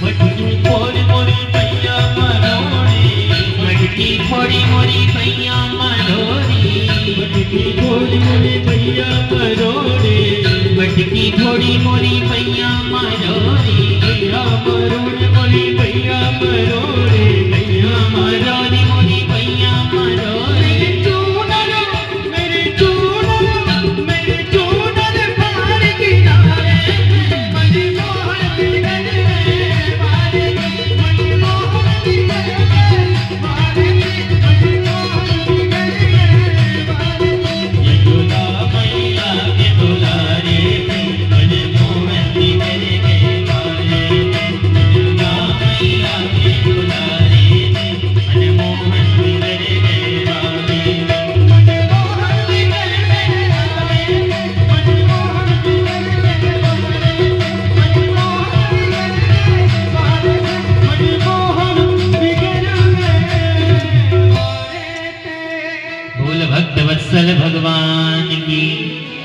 मटकी फोड़ मोरी पैया मरोड़ी, मटकी फोड़ी मोरी पैया मरोड़ी, मटकी फोड़ मोरी पैया मरोड़ी, मटकी फोड़ी मोरी पैया मरोड़ी, पैया मरोड़े मोरी पैया मरोड़े, पैया मरोड़ी मोरी पैया मरोड़ी। मेरे चूनर, मेरे चूनर पार किनारे, मनमोहन बिगड़ गए वाले, मनमोहन बिगड़ गए वाले, मनमोहन बिगड़ गए वाले। यशोदा मैया के दुलारे, मनमोहन बिगड़ गए वाले, यशोदा मैया के दुलारे, मनमोहन बिगड़ गए वाले। मनमोहन बिगड़ गए वाले, मनमोहन बिगड़ गए वाले, मनमोहन बिगड़ गए वाले, मनमोहन बिगड़ गए वाले। बोल भक्त वत्सल भगवान की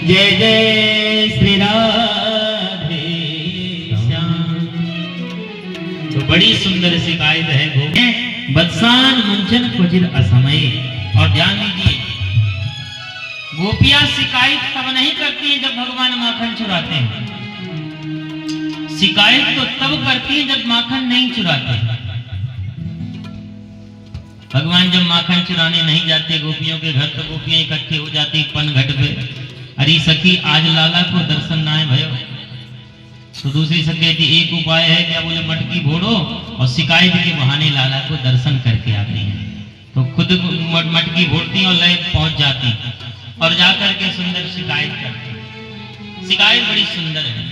जय, जय श्री राधे श्याम। तो बड़ी सुंदर शिकायत है गोपी, बत्सान मुंचन क्वचित असमय। और ध्यान दीजिए, गोपियां शिकायत तब नहीं करती हैं जब भगवान माखन चुराते हैं, शिकायत तो तब करती हैं जब माखन नहीं चुराते। भगवान जब माखन चुराने नहीं जाते गोपियों के घर, तो गोपियां इकट्ठी हो जाती पनघट पे। अरे सखी आज लाला को दर्शन ना है भयो। तो दूसरी सखी कहती एक उपाय है, क्या बोले मटकी फोड़ो और शिकायत के बहाने लाला को दर्शन करके आती हैं। तो खुद मटकी फोड़ती और लय पहुंच जाती और जाकर के सुंदर शिकायत करती। शिकायत बड़ी सुंदर है।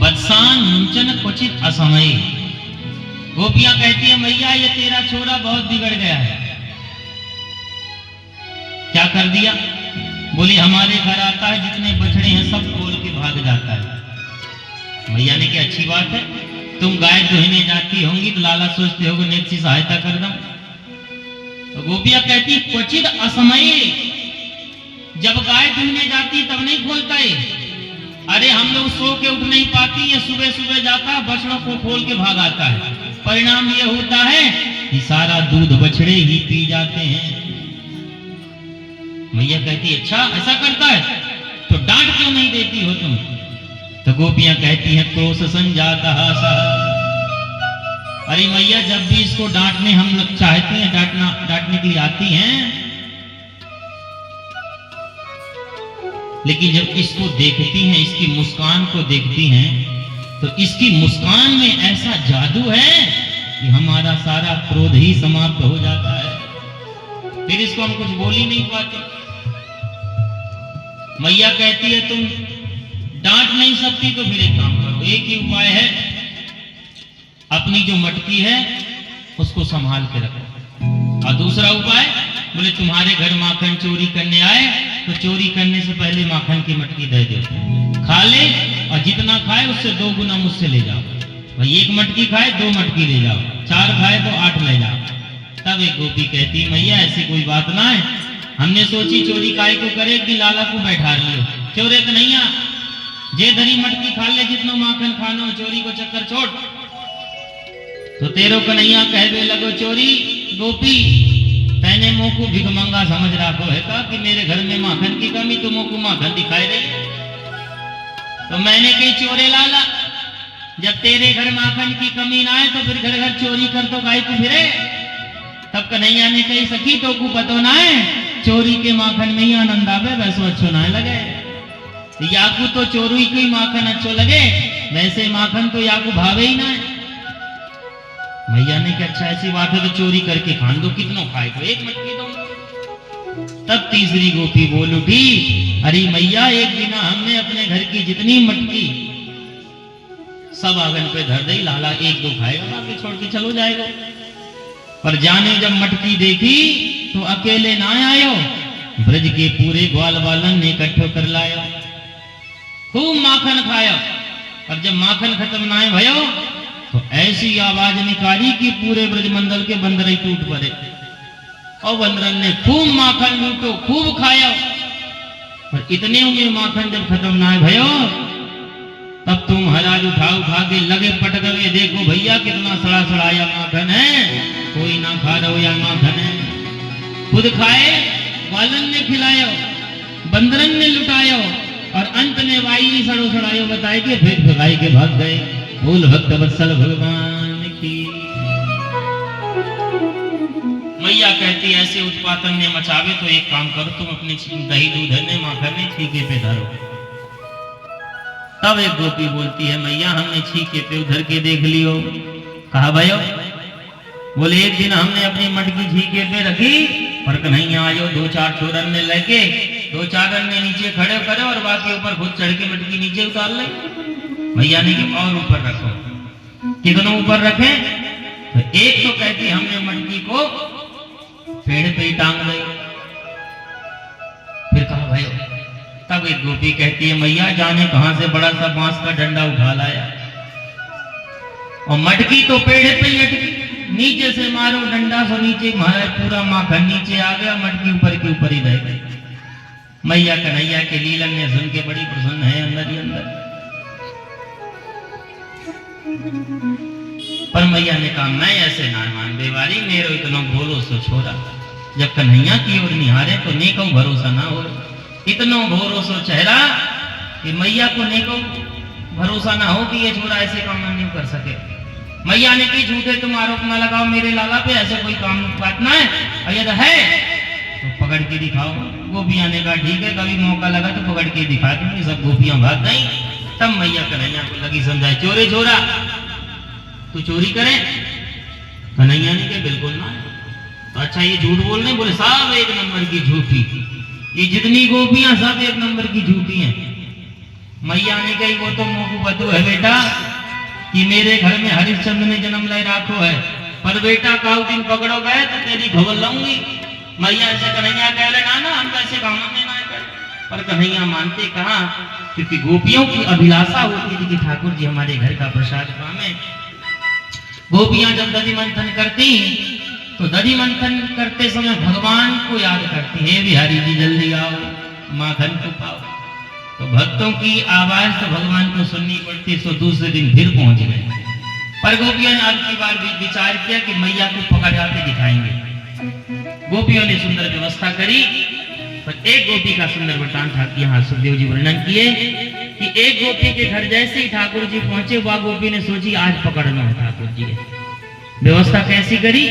बत्सान मुंचन क्वचित असमय। गोपियां कहती है मैया ये तेरा छोरा बहुत बिगड़ गया है। क्या कर दिया? बोली हमारे घर आता है, जितने बछड़े हैं सब खोल के भाग जाता है। मैया ने क्या अच्छी बात है, तुम गाय दुहने जाती होंगी तो लाला सोचते होगे नेक सी सहायता कर दूं। तो गोपियां कहती क्वचित असमय, जब गाय दुहने जाती तब नहीं खोलता है। अरे हम लोग सो के उठ नहीं पाती है, सुबह सुबह जाता बछड़ों को खोल के भाग आता है। परिणाम ये होता है कि सारा दूध बछड़े ही पी जाते हैं। मैया कहती अच्छा ऐसा करता है, तो डांट क्यों नहीं देती हो तुम? तो गोपियां कहती हैं क्रोश संजाता सा। अरे मैया जब भी इसको डांटने हम लोग चाहते हैं, डांटने के लिए आती हैं, लेकिन जब इसको देखती हैं, इसकी मुस्कान को देखती हैं, तो इसकी मुस्कान में ऐसा जादू है कि हमारा सारा क्रोध ही समाप्त हो जाता है। फिर इसको हम कुछ बोल ही नहीं पाते। मैया कहती है तुम डांट नहीं सकती तो फिर एक काम करो, एक ही उपाय है, अपनी जो मटकी है उसको संभाल के रखो, और दूसरा उपाय बोले तुम्हारे घर माखन चोरी करने आए तो चोरी करने से पहले माखन की मटकी दे दो, खा ले और जितना खाए उससे 2 गुना मुझसे ले जाओ। भाई 1 मटकी खाए 2 मटकी ले जाओ, 4 खाए तो 8 ले जाओ। तब एक गोपी कहती मैया ऐसी कोई बात ना है, हमने सोची चोरी काय को करे कि लाला को बैठा लियो, चोरे तो नहीं आ, जे धरी मटकी खा ले जितना माखन खानो, चोरी को चक्कर छोड़। तो तेरो कन्हैया कहने लगो चोरी गोपी तैने मोह को भिखमंगा समझ रखो है का कि मेरे घर में माखन की कमी तो मोह को माखन दिखाई रही है। तो मैंने कही चोरे लाला जब तेरे घर माखन की कमी ना आए तो फिर घर घर चोरी कर तो गाय को फिरे। तब कन्हैया ने कही सखी तो को पतो ना है चोरी के माखन में ही आनंद आवे वैसो अच्छो ना लगे, याकू तो चोरी को ही माखन अच्छो लगे वैसे माखन तो याकू भावे ही ना है। मैया ने कहा अच्छा ऐसी बात है तो चोरी करके खान दो, कितनों खाए तो 1 मटकी दो। तब तीसरी गोपी बोल उठी अरे मैया एक दिन हमने अपने घर की जितनी मटकी सब आंगन पे धर दी, लाला 1-2 खाएगा बाकी छोड़ के चलो जाएगा। पर जाने जब मटकी देखी तो अकेले ना आयो, ब्रज के पूरे ग्वाल वालन ने इकट्ठो कर लायो, खूब माखन खाया। और जब माखन खत्म ना भयो तो ऐसी आवाज निकाली कि पूरे ब्रजमंडल के बंदर ही टूट पड़े, और बंदरन ने खूब माखन लूटो खूब खाया। पर इतने में माखन जब खत्म ना भयो तब तुम महाराज उठा के लगे पटके, देखो भैया कितना सड़ा सड़ाया माखन है, कोई ना खा रहो या माखन है। खुद खाए, वालन ने खिलायो, बंदरन ने लुटायो, और अंत में वाई सड़ो सड़ायो बताए कि फिर भगाई के भाग गए। बोल भक्त वत्सल भगवान की। मैया कहती ऐसे उत्पातन ने मचावे तो एक काम करो तुम अपने दही दूध ने माखन ने छीके पे धरो। तब एक गोपी बोलती है मैया हमने छीके पे उधर के देख लियो। कहा भयो? बोले एक दिन हमने अपनी मटकी छीके पे रखी पर कन्हैया आयो 2-4 चोरन ने लेके 2-4 ने नीचे खड़े करे और बाकी ऊपर खुद चढ़ के मटकी नीचे उतार ले। मैया ने कि और ऊपर रखो। कितनों ऊपर रखे? तो एक तो कहती हमने मटकी को पेड़ पे ही टांग दी। फिर कहा भाई, तब एक गोपी कहती है मैया जाने कहां से बड़ा सा बांस का डंडा उठा लाया और मटकी तो पेड़ पे ही लटकी, नीचे से मारो डंडा सो नीचे मारा, पूरा माखन नीचे आ गया, मटकी ऊपर के ऊपर ही रह गई। मैया कन्हैया के लीलन ने सुन के बड़ी प्रसन्न है अंदर ही अंदर। पर मैया ने कहा मैं ऐसे ना मान देवारी, मेरो इतना भोलो सो छोरा, जब कन्हैया की ओर निहारे तो नेको भरोसा ना हो, इतना भोरो सो चेहरा कि मैया को नेको भरोसा ना हो कि ये छोरा ऐसे काम नहीं कर सके। मैया ने की झूठे तुम आरोप ना लगाओ मेरे लाला पे, ऐसे कोई काम बात ना है, और यदि है तो पकड़ के दिखाओ। गोपियां ने कहा ठीक है, कभी मौका लगा तो पकड़ के दिखा दूंगी। सब गोपियां भाग गई। तब मैया कन्हैया को लगी समझाए, चोरे छोरा तू चोरी करे? कन्हैया ने कहा बिल्कुल ना। तो अच्छा ये झूठ बोलने? बोले सब 1 नंबर की झूठी, ये जितनी गोपियां सब 1 नंबर की झूठी हैं। मैया ने कही वो तो मोह बधू है बेटा कि मेरे घर में हरिश्चंद्र ने जन्म ले राखो है, पर बेटा काउ दिन पकड़ो गए तो तेरी खबर लाऊंगी। मैया से कन्हैया कह रहे ना ना हम कैसे काम में ना कर, पर कन्हैया मानते कहा, क्योंकि गोपियों की अभिलाषा होती थी कि ठाकुर जी हमारे घर का प्रसाद पावे। गोपियां जब दधि मंथन करती तो दधि मंथन करते समय भगवान को याद करती, हे बिहारी जी जल्दी आओ माखन को पाओ। तो भक्तों की आवाज तो भगवान को सुननी पड़ती, सो दूसरे दिन फिर पहुंच गए। पर गोपियों ने अब की बार भी विचार किया कि मैया को पकड़ के दिखाएंगे। गोपियों ने सुंदर व्यवस्था करी। पर एक गोपी का सुंदर वृतांत यहाँ सुखदेव जी वर्णन किए कि एक गोपी के घर जैसे ही ठाकुर जी पहुंचे, वह गोपी ने सोची आज पकड़ना है ठाकुर जी के। व्यवस्था कैसी करी?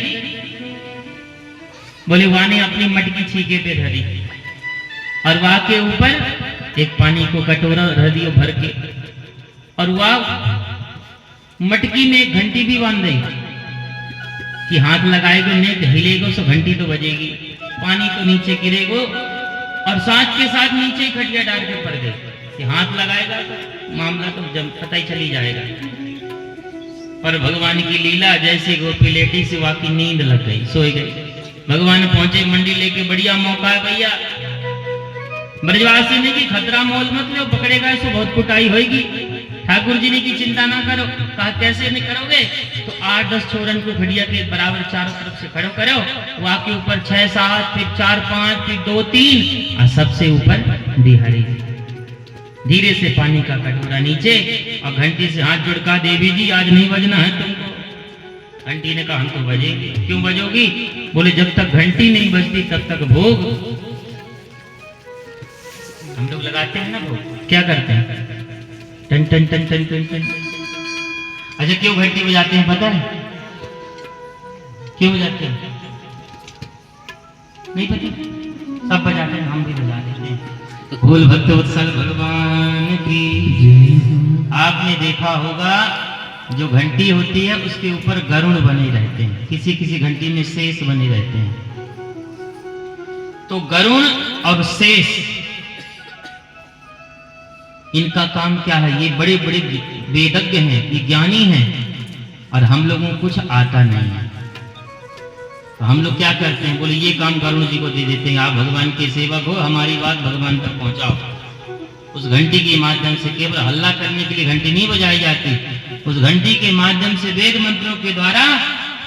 बोले वहां ने अपनी मटकी छीके पे धरी और वहां के ऊपर एक पानी को कटोरा रख दियो भर के, और वह मटकी में एक घंटी भी बांध दी कि हाथ लगाएगो नहीं हिलेगो सो घंटी तो बजेगी, पानी तो नीचे गिरेगो और साथ के साथ नीचे ही खटिया डाल के पड़ गई कि हाथ लगाएगा तो मामला तो जब पता ही चली जाएगा। पर भगवान की लीला, जैसे गोपी लेटी से वाकई नींद लग गई, सोई गई। भगवान पहुंचे मंडी लेके, बढ़िया मौका है भैया। ब्रजवासी ने की खतरा मोल मत लो, पकड़ेगा इसको बहुत कुटाई होगी। ठाकुर जी ने की चिंता ना करो। कहा कैसे नहीं करोगे? तो 8-10 छोरन को खड़िया के बराबर चारों तरफ से खड़ो करो, वहां के ऊपर 6-7, फिर 4-5, फिर 2-3 और सबसे ऊपर बिहारी जी। धीरे से पानी का कटोरा नीचे और घंटी से हाथ जुड़का, देवी जी आज नहीं बजना है तुमको। घंटी ने कहा हम तो बजेंगे। क्यों बजोगी? बोले जब तक घंटी नहीं बजती तब तक भोग। हम लोग लगाते हैं ना भोग, क्या करते हैं? टन टन टन टन टन टन। अच्छा क्यों घंटी बजाते हैं पता है? क्यों बजाते हैं? नहीं पता? सब बजाते हैं, हम भी बजा देते हैं। भोल भक्त वत्सल भगवान की। आपने देखा होगा जो घंटी होती है उसके ऊपर गरुड़ बने रहते हैं, किसी किसी घंटी में शेष बने रहते हैं। तो गरुड़ और शेष, इनका काम क्या है? ये बड़े बड़े वेदज्ञ हैं, ये ज्ञानी हैं, और हम लोगों को कुछ आता नहीं है। तो हम लोग क्या करते हैं? बोले ये काम गरुड़ जी को दे देते हैं, आप भगवान के सेवक हो, हमारी बात भगवान तक पहुंचाओ। उस घंटी के माध्यम से केवल हल्ला करने के लिए घंटी नहीं बजाई जाती, उस घंटी के माध्यम से वेद मंत्रों के द्वारा,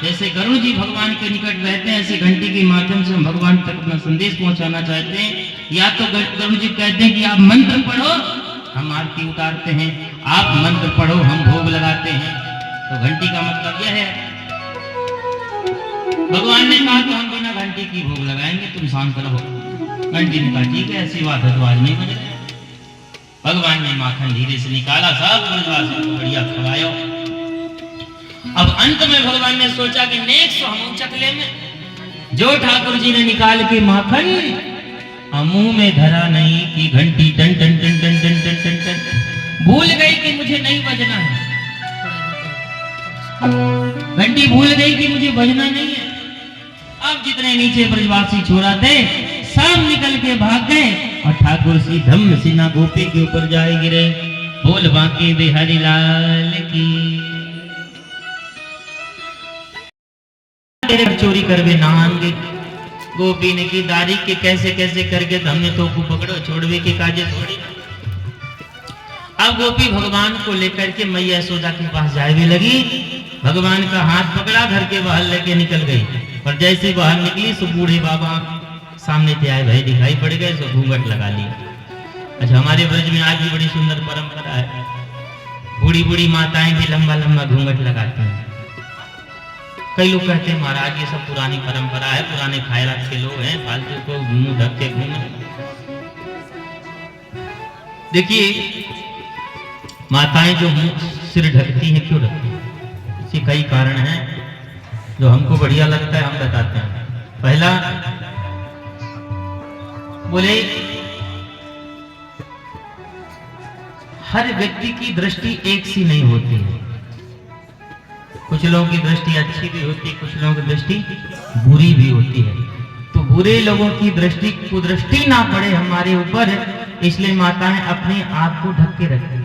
जैसे गरुड़ जी भगवान के निकट रहते हैं, ऐसे घंटी के माध्यम से हम भगवान तक अपना संदेश पहुंचाना चाहते हैं। या तो गरुड़ जी कहते हैं कि आप मंत्र पढ़ो, हम आरती उतारते हैं, आप मंत्र पढ़ो, हम भोग लगाते हैं। तो घंटी का मतलब यह है। भगवान ने कहा तो हम बिना घंटी की भोग लगाएंगे, तुम शांत रहो। घंटी ने कहा ठीक है, ऐसी बात है तो आज नहीं बजेगा। भगवान ने माखन धीरे से निकाला, सब ब्रजवासी को बढ़िया खवाया। अब अंत में भगवान ने सोचा कि नेक्स्ट हम चकले में जो ठाकुर जी ने निकाल के माखन मुंह में धरा नहीं कि घंटी टन टन टन टन टन टन टन टन, भूल गई कि मुझे नहीं बजना है। घंटी भूल गई कि मुझे बजना नहीं है। अब जितने नीचे ब्रजवासी छोरा थे सब निकल के भाग गए और ठाकुर सी धम्म सिन्हा गोपी के ऊपर जाए गिरे। बोल बांके बिहारी लाल की। तेरे चोरी करवे नांगे गोपी ने की दारी के कैसे कैसे करके हमने तो को पकड़ो छोड़वे के काजे थोड़ी। अब गोपी भगवान को लेकर के मैया यशोदा के पास जाए लगी। भगवान का हाथ पकड़ा, घर के बाहर लेके निकल गई। और जैसे बाहर निकली सो बूढ़े बाबा सामने थे आए भाई दिखाई पड़ गए, सो घूंघट लगा लिया। अच्छा हमारे ब्रज में आज भी बड़ी सुंदर परंपरा है, बूढ़ी बूढ़ी माताएं भी लंबा लंबा घूंघट लगाती हैं। कई लोग कहते हैं महाराज ये सब पुरानी परंपरा है, पुराने खायरात के लोग हैं, फालतू को मुंह ढक के घूमे। देखिए माताएं जो मुंह सिर ढकती हैं, क्यों ढकती हैं? इसके कई कारण हैं जो हमको बढ़िया लगता है, हम बताते हैं। पहला बोले हर व्यक्ति की दृष्टि एक सी नहीं होती है। कुछ लोगों की दृष्टि अच्छी भी होती है, कुछ लोगों की दृष्टि बुरी भी होती है। तो बुरे लोगों की दृष्टि कुदृष्टि ना पड़े हमारे ऊपर, इसलिए माताएं अपने आप को ढक के रखती है।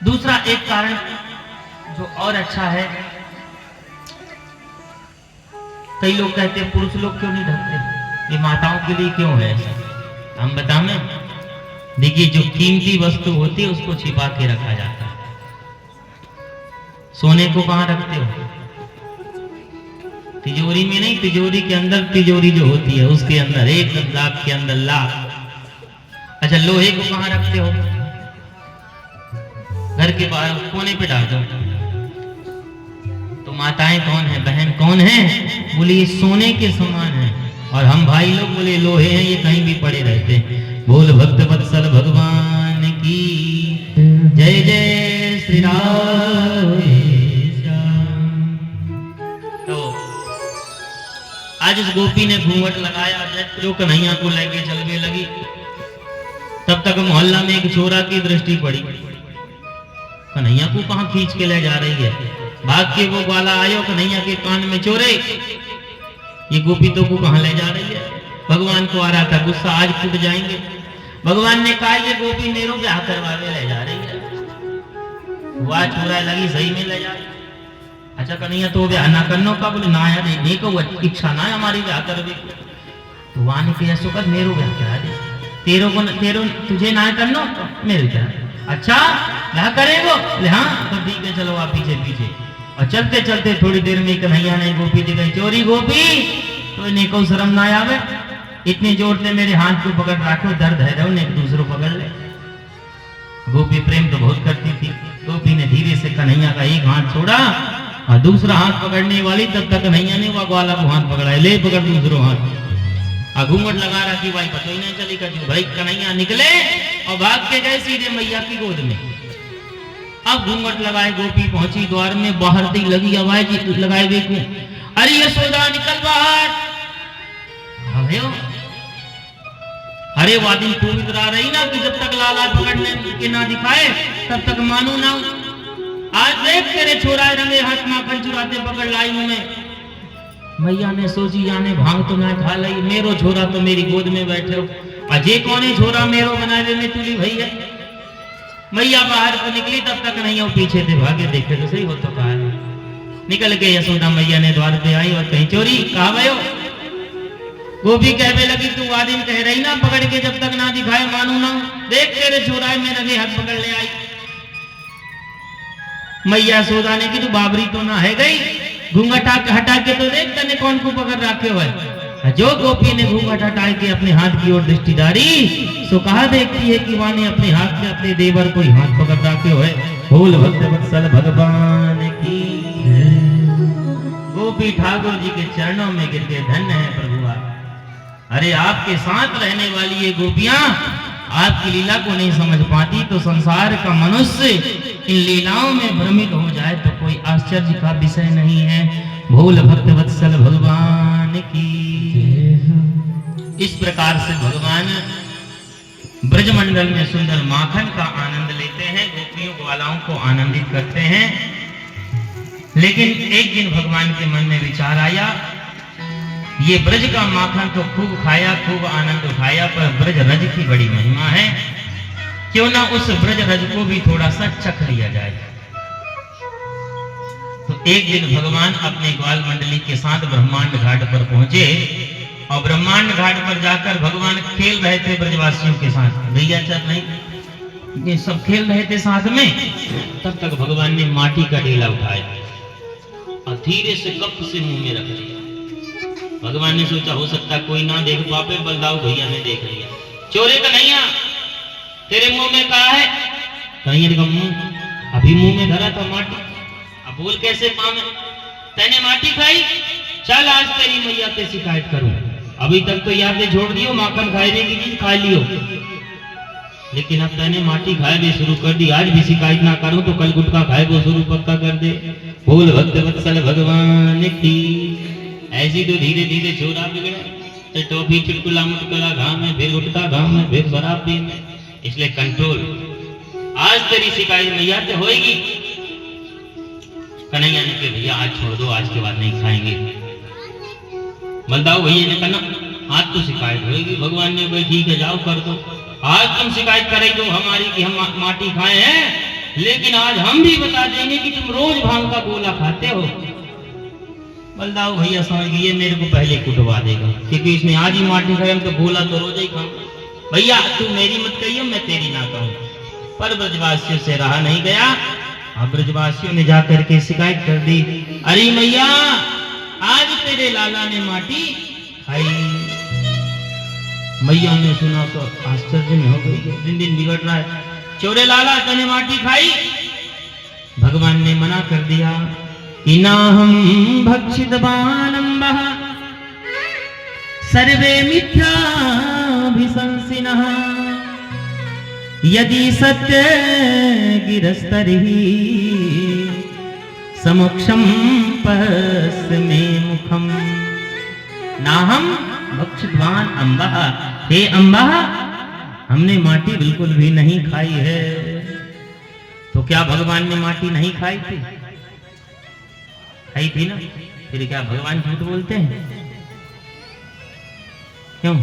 दूसरा एक कारण जो और अच्छा है, कई लोग कहते हैं पुरुष लोग क्यों नहीं ढकते, ये माताओं के लिए क्यों है ऐसा? हम बताएं। देखिए जो कीमती वस्तु होती है उसको छिपा के रखा जाता है। सोने को कहां रखते हो? तिजोरी में नहीं, तिजोरी के अंदर तिजोरी जो होती है उसके अंदर एक लाख के अंदर लाख। अच्छा लोहे को कहां रखते हो? घर के बाहर कोने पे डाल दो। तो माताएं कौन है, बहन कौन है? बोले ये सोने के समान है। और हम भाई लोग बोले लोहे हैं, ये कहीं भी पड़े रहते हैं। बोल भक्त वत्सल भगवान की जय जय श्री राम। तो आज इस गोपी ने घूंघट लगाया, जो कन्हैया को लेके चलने लगी। तब तक मोहल्ला में एक छोरा की दृष्टि पड़ी, कन्हैया को कहां खींच के ले जा रही है। भाग के वो वाला आयो, कन्हैया के कान में चोरे, ये गोपी तो को कहां ले जा रही है। भगवान को आ रहा था गुस्सा, आज टूट जाएंगे। भगवान ने कहा ये गोपी मेरो ब्याह करवावे ले जा रही है, वाह छोरा लगी सही में ले जा। अच्छा कन्हैया तो ब्याह ना करनो का? बोले ना यार नहीं को इच्छा ना है हमारी ब्याह करवे। तो वहां ने कहा सुकर मेरो ब्याह करा दे, तेरो तुझे ना करनो मेरे क्या। अच्छा ब्याह करेगो? बोले हाँ। तो ठीक है चलो आप पीछे पीछे। और चलते चलते थोड़ी देर में कन्हैया ने गोपी जी कही चोरी गोपी तो इन्हें को शर्म ना आवे, इतने जोर से मेरे हाथ को पकड़ रखो, दर्द है रहो एक दूसरों पकड़ ले। गोपी प्रेम तो बहुत करती थी। गोपी ने धीरे से कन्हैया का एक हाथ छोड़ा और दूसरा हाथ पकड़ने वाली तब तक कन्हैया ने वो ग्वाला को हाथ पकड़ा, ले पकड़ दूसरो हाथ। घूंघट लगा रखी भाई पता ही नहीं चली कजू। भाई कन्हैया निकले और भाग के गए सीधे मैया की गोद में। अब घूंघट लगाए गोपी पहुंची द्वार में, बाहर दी लगी आवाज लगाए देखू, अरे यशोदा निकल बाहर। अरे वादिन तू इतरा रही ना कि जब तक लाला पकड़ने के ना दिखाए तब तक मानो ना। आज देख तेरे छोरा रंगे हाथ माखन चुराते पकड़ लाई में। मैया ने सोची याने भांग तो ना खा ली, मेरो छोरा तो मेरी गोद में बैठे हो, अजय कौन छोरा मेरो बनावे में तुली भैया। मैया बाहर को निकली तब तक नहीं हो पीछे थे भागे, देखे तो सही हो तो कहा निकल के यशोदा मैया ने द्वार पे आई और कहीं चोरी कहा भयो। गोपी कहने लगी तू वादिन कह रही ना पकड़ के जब तक ना दिखाए मानू ना, देख तेरे छोरा में लगे हाथ पकड़ ले आई। मैया यशोदा ने की तू बाबरी तो ना है गई, घूंघट हटा के तो देख तने कौन को पकड़ रखे हुए। जो गोपी ने घूंघट हटा के अपने हाथ की ओर दृष्टि डाली सो कहा देखती है कि वाने अपने हाथ में अपने देवर को हाथ पकड़ रखे हुए। बोल भक्त वत्सल भगवान की। गोपी ठाकुर जी के चरणों में गिर के धन्य है प्रभु। अरे आपके साथ रहने वाली ये गोपियां आपकी लीला को नहीं समझ पाती तो संसार का मनुष्य इन लीलाओं में भ्रमित हो जाए तो कोई आश्चर्य का विषय नहीं है। भोल भक्त वत्सल भगवान की। इस प्रकार से भगवान ब्रजमंडल में सुंदर माखन का आनंद लेते हैं, गोपियों ग्वालाओं को आनंदित करते हैं। लेकिन एक दिन भगवान के मन में विचार आया, ये ब्रज का माखन तो खूब खाया, खूब आनंद उठाया, पर ब्रज रज की बड़ी महिमा है, क्यों ना उस ब्रज रज को भी थोड़ा सा चख लिया जाए। तो एक दिन भगवान अपने ग्वाल मंडली के साथ ब्रह्मांड घाट पर पहुंचे और ब्रह्मांड घाट पर जाकर भगवान खेल रहे थे ब्रजवासियों के साथ। भैया चल नहीं, ये सब खेल रहे थे साथ में। तब तक भगवान ने माटी का ढेला उठाया और धीरे से कप से मुंह में रख लिया। भगवान ने सोचा हो सकता कोई ना देख पापे, बलदाऊ भैया ने देख लिया। चोरे कन्हैया तेरे मुंह में कहा है? कन्हैया का मुंह अभी मुंह में धरा था माटी, अब बोल कैसे पावे? तैने माटी खाई, चल आज तेरी मैया पे शिकायत करूं। अभी तक तो यादें छोड़ दियो, माखन खाने की चीज खा लियो, लेकिन अब तैने माटी खाए भी शुरू कर दी। आज भी शिकायत ना करूं तो कल गुटखा खाए वो शुरू पक्का कर दे। बोल भक्त वत्सल भगवान की। ऐसी तो धीरे धीरे छोरा बिगड़ा, तो टोपी चुटकुला मुटकुला घाम में, फिर गुटखा घाम में, फिर शराब पी में, इसलिए कंट्रोल। आज तेरी शिकायत मैया से होएगी। कन्हैया ने कहा भैया आज छोड़ दो, आज के बाद नहीं खाएंगे। बलदाऊ भैया ने कहा आज तो शिकायत होगी। भगवान ने कहा ठीक है जाओ कर दो, आज तुम शिकायत करे दो हमारी कि हम माटी खाए हैं, लेकिन आज हम भी बता देंगे कि तुम रोज भांग का गोला खाते हो। बलदाऊ भैया समझ गए मेरे को पहले कुटवा देगा, क्योंकि इसने आज ही माटी खाई, हम तो गोला तो रोज ही खाऊंगा। भैया तू मेरी मत कहियो, मैं तेरी ना कहूं। पर ब्रजवासियों से रहा नहीं गया। अब ब्रजवासियों ने जाकर के शिकायत कर दी, अरे मैया आज तेरे लाला ने माटी खाई। मैया ने सुना तो आश्चर्य में हो गई, दिन दिन बिगड़ रहा है। चोरे लाला तूने माटी खाई? भगवान ने मना कर दिया कि ना हम भक्षितवानम्बः सर्वे मिथ्याभिशंसिनः यदि सत्य गिरस्तरिहि समक्षम पश्मे मुखम। ना हम भक्षितवान अम्बः, हे अम्बा हमने माटी बिल्कुल भी नहीं खाई है। तो क्या भगवान ने माटी नहीं खाई थी? खाई थी ना, फिर क्या भगवान झूठ बोलते हैं? क्यों?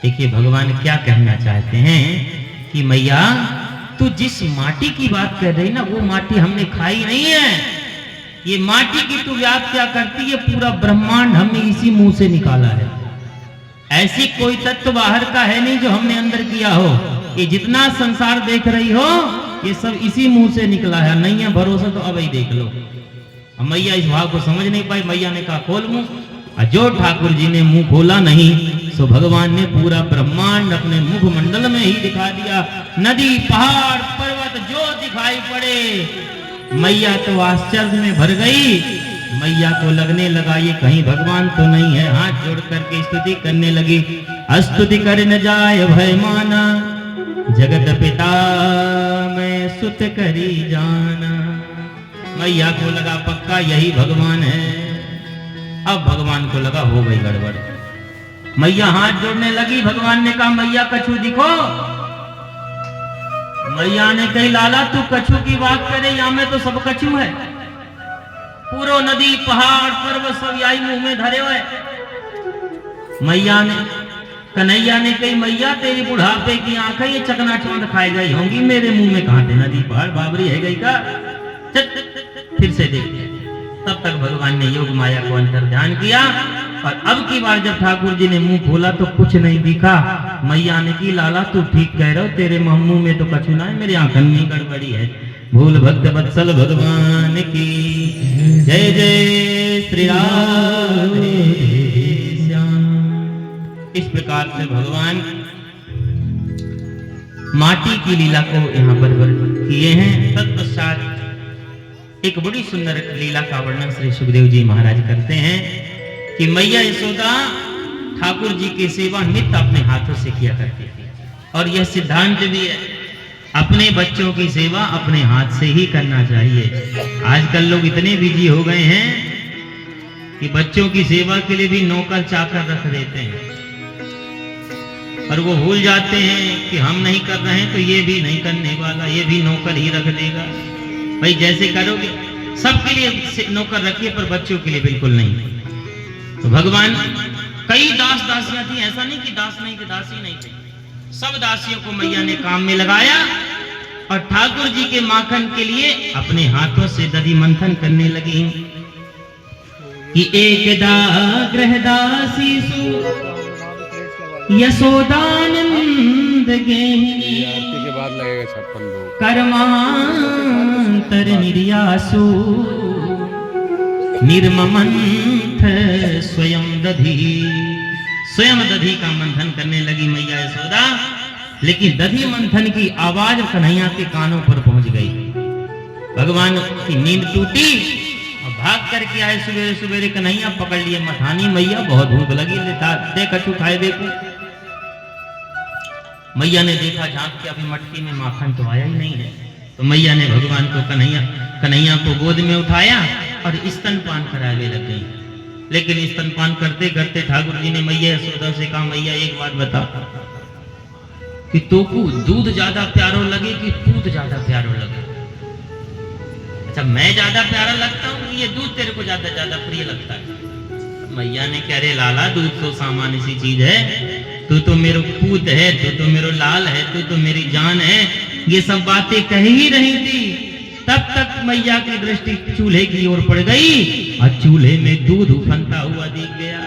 देखिए भगवान क्या कहना चाहते हैं कि मैया तू जिस माटी की बात कर रही ना वो माटी हमने खाई नहीं है। ये माटी की तू व्याख्या करती है, पूरा ब्रह्मांड हमने इसी मुंह से निकाला है। ऐसी कोई तत्व बाहर का है नहीं जो हमने अंदर किया हो। ये जितना संसार देख रही हो ये सब इसी मुंह से निकला है। नहीं है भरोसा तो अब ही देख लो। अब मैया इस भाव को समझ नहीं पाई। मैया ने कहा खोल मुंह, और जो ठाकुर जी ने मुंह खोला नहीं सो भगवान ने पूरा ब्रह्मांड अपने मुख मंडल में ही दिखा दिया। नदी पहाड़ पर्वत जो दिखाई पड़े, मैया तो आश्चर्य में भर गई। मैया को लगने लगा ये कहीं भगवान तो नहीं है। हाथ जोड़ करके स्तुति करने लगी। स्तुति कर न जाय भय माना, जगत पिता मैं सुत करी जाना। मैया को लगा पक्का यही भगवान है। अब भगवान को लगा हो गई गड़बड़। मैया हाथ जोड़ने लगी। भगवान ने कहा मैया कछु दिखो। मैया ने कही लाला तू कछु की बात करे, यहाँ में तो सब कछु है। पूरो नदी पहाड़ पर्वत सब आई मुंह में धरे हुए। मैया ने कन्हैया ने कही मैया तेरी बुढ़ापे की आंखें ये चकनाचौंध खाए गई होंगी, मेरे मुंह में कहां थे नदी पहाड़ बाबरी है गई का। फिर से देख। तब तक भगवान ने योग माया को अंतर ध्यान किया और अब की बार जब ठाकुर जी ने मुंह खोला तो कुछ नहीं दिखा। मैया ने की लाला तू ठीक कह रहे हो, तेरे मुंह में तो कछु ना है, मेरी आंखन में गड़बड़ी है। भूल भक्त वत्सल भगवान की जय जय श्री राधे श्याम। इस प्रकार से भगवान माटी की लीला को यहाँ पर किए हैं। तत्पश्चात एक बड़ी सुंदर लीला का वर्णन श्री सुखदेव जी महाराज करते हैं कि मैया यशोदा ठाकुर जी की सेवा नित्य अपने हाथों से किया करती थी। और यह सिद्धांत भी है अपने बच्चों की सेवा अपने हाथ से ही करना चाहिए। आजकल लोग इतने बिजी हो गए हैं कि बच्चों की सेवा के लिए भी नौकर चाकर रख देते हैं और वो भूल जाते हैं कि हम नहीं कर रहे हैं तो ये भी नहीं करने वाला, ये भी नौकर ही रख देगा। भाई जैसे करोगे सबके लिए नौकर रखिए पर बच्चों के लिए बिल्कुल नहीं। तो भगवान कई दास दासियां थी, ऐसा नहीं कि दास नहीं थे, दासी नहीं थे। सब दासियों को मैया ने काम में लगाया और ठाकुर जी के माखन के लिए अपने हाथों से दधि मंथन करने लगी कि एकदा गृहदासी सु यशोदानंद गेहिनी के बाद लगेगा 56 लोग कर्मांतर निर्यासु निर्ममंथ स्वयं दधि का मंथन करने लगी मैया यशोदा। लेकिन दधि मंथन की आवाज कन्हैया के कानों पर पहुंच गई। भगवान की नींद टूटी और भाग करके आए सवेरे सवेरे। कन्हैया पकड़ लिए मथानी, मैया बहुत भूख लगी, दे कछु खाए देखो। मैया ने देखा झांक के अभी मटकी में माखन तो आया ही नहीं है। तो मैया ने भगवान को कन्हैया को गोद में उठाया और स्तनपान कराने लग गई। लेकिन स्तनपान करते करते ठाकुर जी ने मैया यशोदा से कहा मैया एक बात बता कि तोको दूध ज्यादा प्यारो लगे कि दूध ज्यादा प्यारो लगे। अच्छा मैं ज्यादा प्यारा लगता हूँ कि ये दूध तेरे को ज्यादा प्रिय लगता है। मैया ने कह रहे लाला दूध तो सामान्य सी चीज है, तू तो मेरो पूत है, तू तो मेरो लाल है, तू तो मेरी जान है। ये सब बातें कह ही रही थी तब तक मैया की दृष्टि चूल्हे की ओर पड़ गई और चूल्हे में दूध उफनता हुआ दिख गया।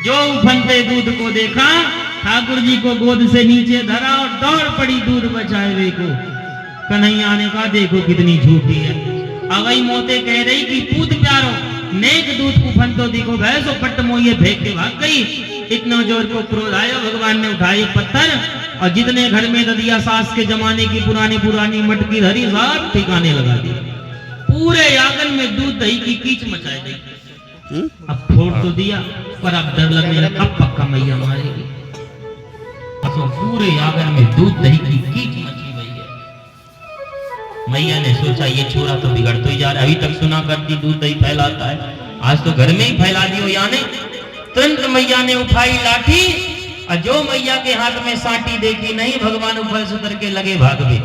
जो उफनते दूध को देखा ठाकुर जी को गोद से नीचे धरा और दौड़ पड़ी दूध बचाए को। कन्हैया ने कहा देखो कितनी झूठी है। अवई मोते कह रही कि पूत प्यारो नेक दूध उफन तो देखो भैंसो पट्ट मोये फेंक के भाग गई। इतना जोर को क्रोध आया, भगवान ने उठाई पत्थर और जितने घर में ददिया सास के जमाने की पुरानी मटकी धरी सब ठिकाने लगा दी। पूरे आंगन में दूध दही की कीच मचाई गई। अब फोड़ तो दिया पर अब डर लगने लगा, अब पक्का मैया मारेगी। तो पूरे आंगन में दूध दही की कीच मची गई है। मैया ने सोचा ये छोरा तो बिगड़ तो ही जा रहा है। अभी तक सुना करती दूध दही फैलाता है, आज तो घर में ही फैला दियो यानी। तुरंत मैया ने उठाई लाठी और जो मैया के हाथ में साटी देखी नहीं, भगवान ऊपर से उतर के लगे भागवे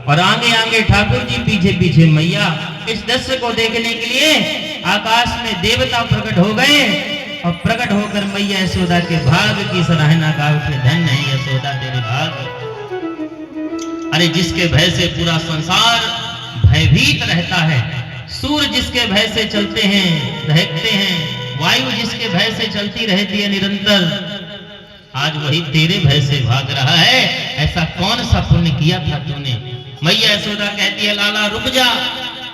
और आगे आगे ठाकुर जी पीछे पीछे मैया। इस दृश्य को देखने के लिए आकाश में देवता प्रकट हो गए और प्रकट होकर मैया यशोदा के भाग की सराहना का उठे, धन्य है यशोदा तेरे भाग। अरे जिसके भय से पूरा संसार भयभीत रहता है, सूर्य जिसके भय से चलते हैं रहते हैं, वायु जिसके भय से चलती रहती है निरंतर, आज वही तेरे भय से भाग रहा है। ऐसा कौन सा पुण्य किया था तूने? मैया यशोदा कहती है लाला रुक जा।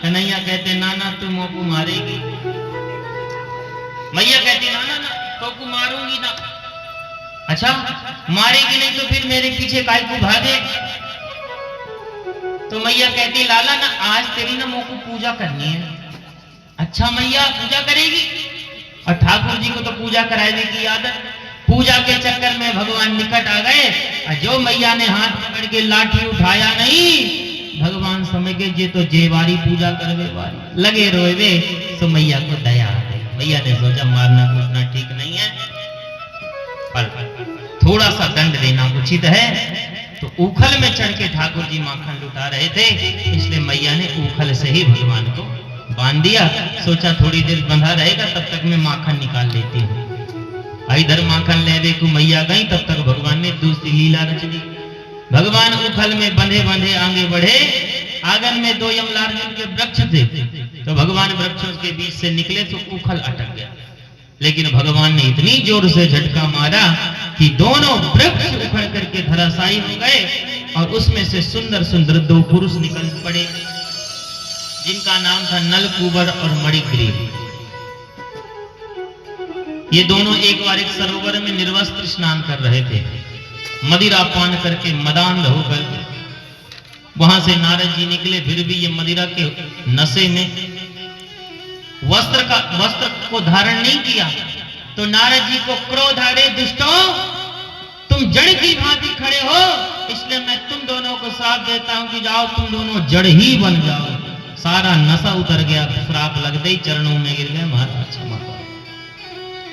कन्हैया कहते नाना तू मोको मारेगी। मैया कहती ना ना ना तो को मारूंगी ना। अच्छा मारेगी नहीं तो फिर मेरे पीछे काय को भागे? तो मैया कहती लाला ना आज तेरी ना मोको पूजा करनी है। अच्छा मैया पूजा करेगी? और ठाकुर जी को तो पूजा कराने की आदत। पूजा के चक्कर में भगवान निकट आ गए और जो मैया ने हाथ पकड़ के लाठी उठाया नहीं, भगवान समझ गए ये तो जेवारी पूजा करवे वाली लगे रोए। तो मैया को दया आ गई। मैया ने सोचा मारना कूटना ठीक नहीं है, पर थोड़ा सा दंड देना उचित है। तो ऊखल में चढ़ के ठाकुर जी माखन लुटा रहे थे, इसलिए मैया ने ऊखल से ही भगवान को बांध दिया। सोचा थोड़ी देर बंधा रहेगा तब तक मैं माखन निकाल लेती हूँ। इधर माखन ले देखो मैया गई, तब तक भगवान ने दूसरी लीला रच दी। भगवान उखल में बंधे बंधे आगे बढ़े। आंगन में दो यमलार्जुन के वृक्ष थे, तो भगवान वृक्षों के बीच से निकले तो उखल अटक गया। लेकिन भगवान ने इतनी जोर से झटका मारा कि दोनों वृक्ष उखड़ करके धराशायी हो गए और उसमें से सुंदर सुंदर दो पुरुष निकल पड़े, जिनका नाम था नलकूबर और मणिग्रीव। ये दोनों एक बार एक सरोवर में निर्वस्त्र स्नान कर रहे थे। मदिरा पान करके मदांध होकर वहां से नारद जी निकले, फिर भी ये मदिरा के नशे में वस्त्र को धारण नहीं किया। तो नारद जी को क्रोध आ रे दुष्टों, तुम जड़ की भांति खड़े हो, इसलिए मैं तुम दोनों को श्राप देता हूं कि जाओ तुम दोनों जड़ ही बन जाओ। सारा नशा उतर गया, श्राप लगते ही चरणों में गिर गए। महाराज क्षमा करो,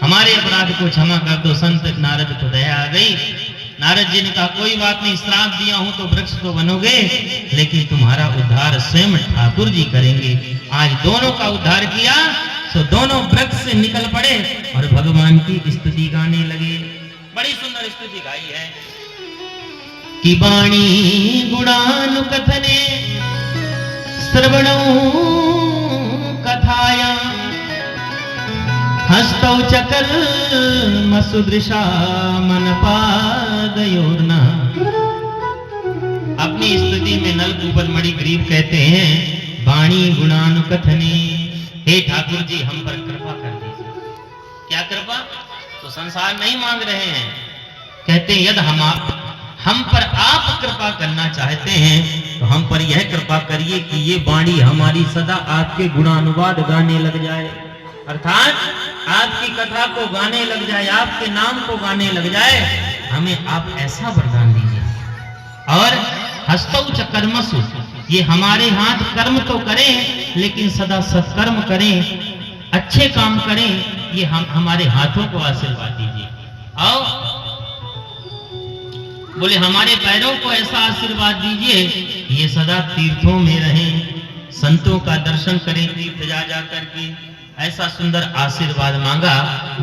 हमारे अपराध को क्षमा कर दो। संत नारद को दया आ गई। नारद जी ने कहा कोई बात नहीं, श्राप दिया हूं तो वृक्ष तो बनोगे, लेकिन तुम्हारा उद्धार स्वयं ठाकुर जी करेंगे। आज दोनों का उद्धार किया, तो दोनों वृक्ष से निकल पड़े और भगवान की स्तुति गाने लगे। बड़ी सुंदर स्तुति गाई है कि बाणी गुणानुकथने श्रवणौ कथाया हस्तौ चकर्म सुदृशा मन पादयोर्ना। अपनी स्तुति में नलकूबर मणिग्रीव कहते हैं वाणी गुणानुकथने, हे ठाकुर जी हम पर कृपा कर दीजिए। क्या कृपा? तो संसार नहीं मांग रहे हैं, कहते हैं यदि हम पर आप कृपा करना चाहते हैं तो हम पर यह कृपा करिए कि ये वाणी हमारी सदा आपके गुणानुवाद गाने लग जाए, अर्थात आपकी कथा को गाने लग जाए, आपके नाम को गाने लग जाए। हमें आप ऐसा वरदान दीजिए। और हस्तौ च कर्मसु, ये हमारे हाथ कर्म तो करें लेकिन सदा सत्कर्म करें, अच्छे काम करें, ये हमारे हाथों को आशीर्वाद दीजिए। और बोले हमारे पैरों को ऐसा आशीर्वाद दीजिए ये सदा तीर्थों में रहें, संतों का दर्शन करें तीर्थ जा जा करके। ऐसा सुंदर आशीर्वाद मांगा।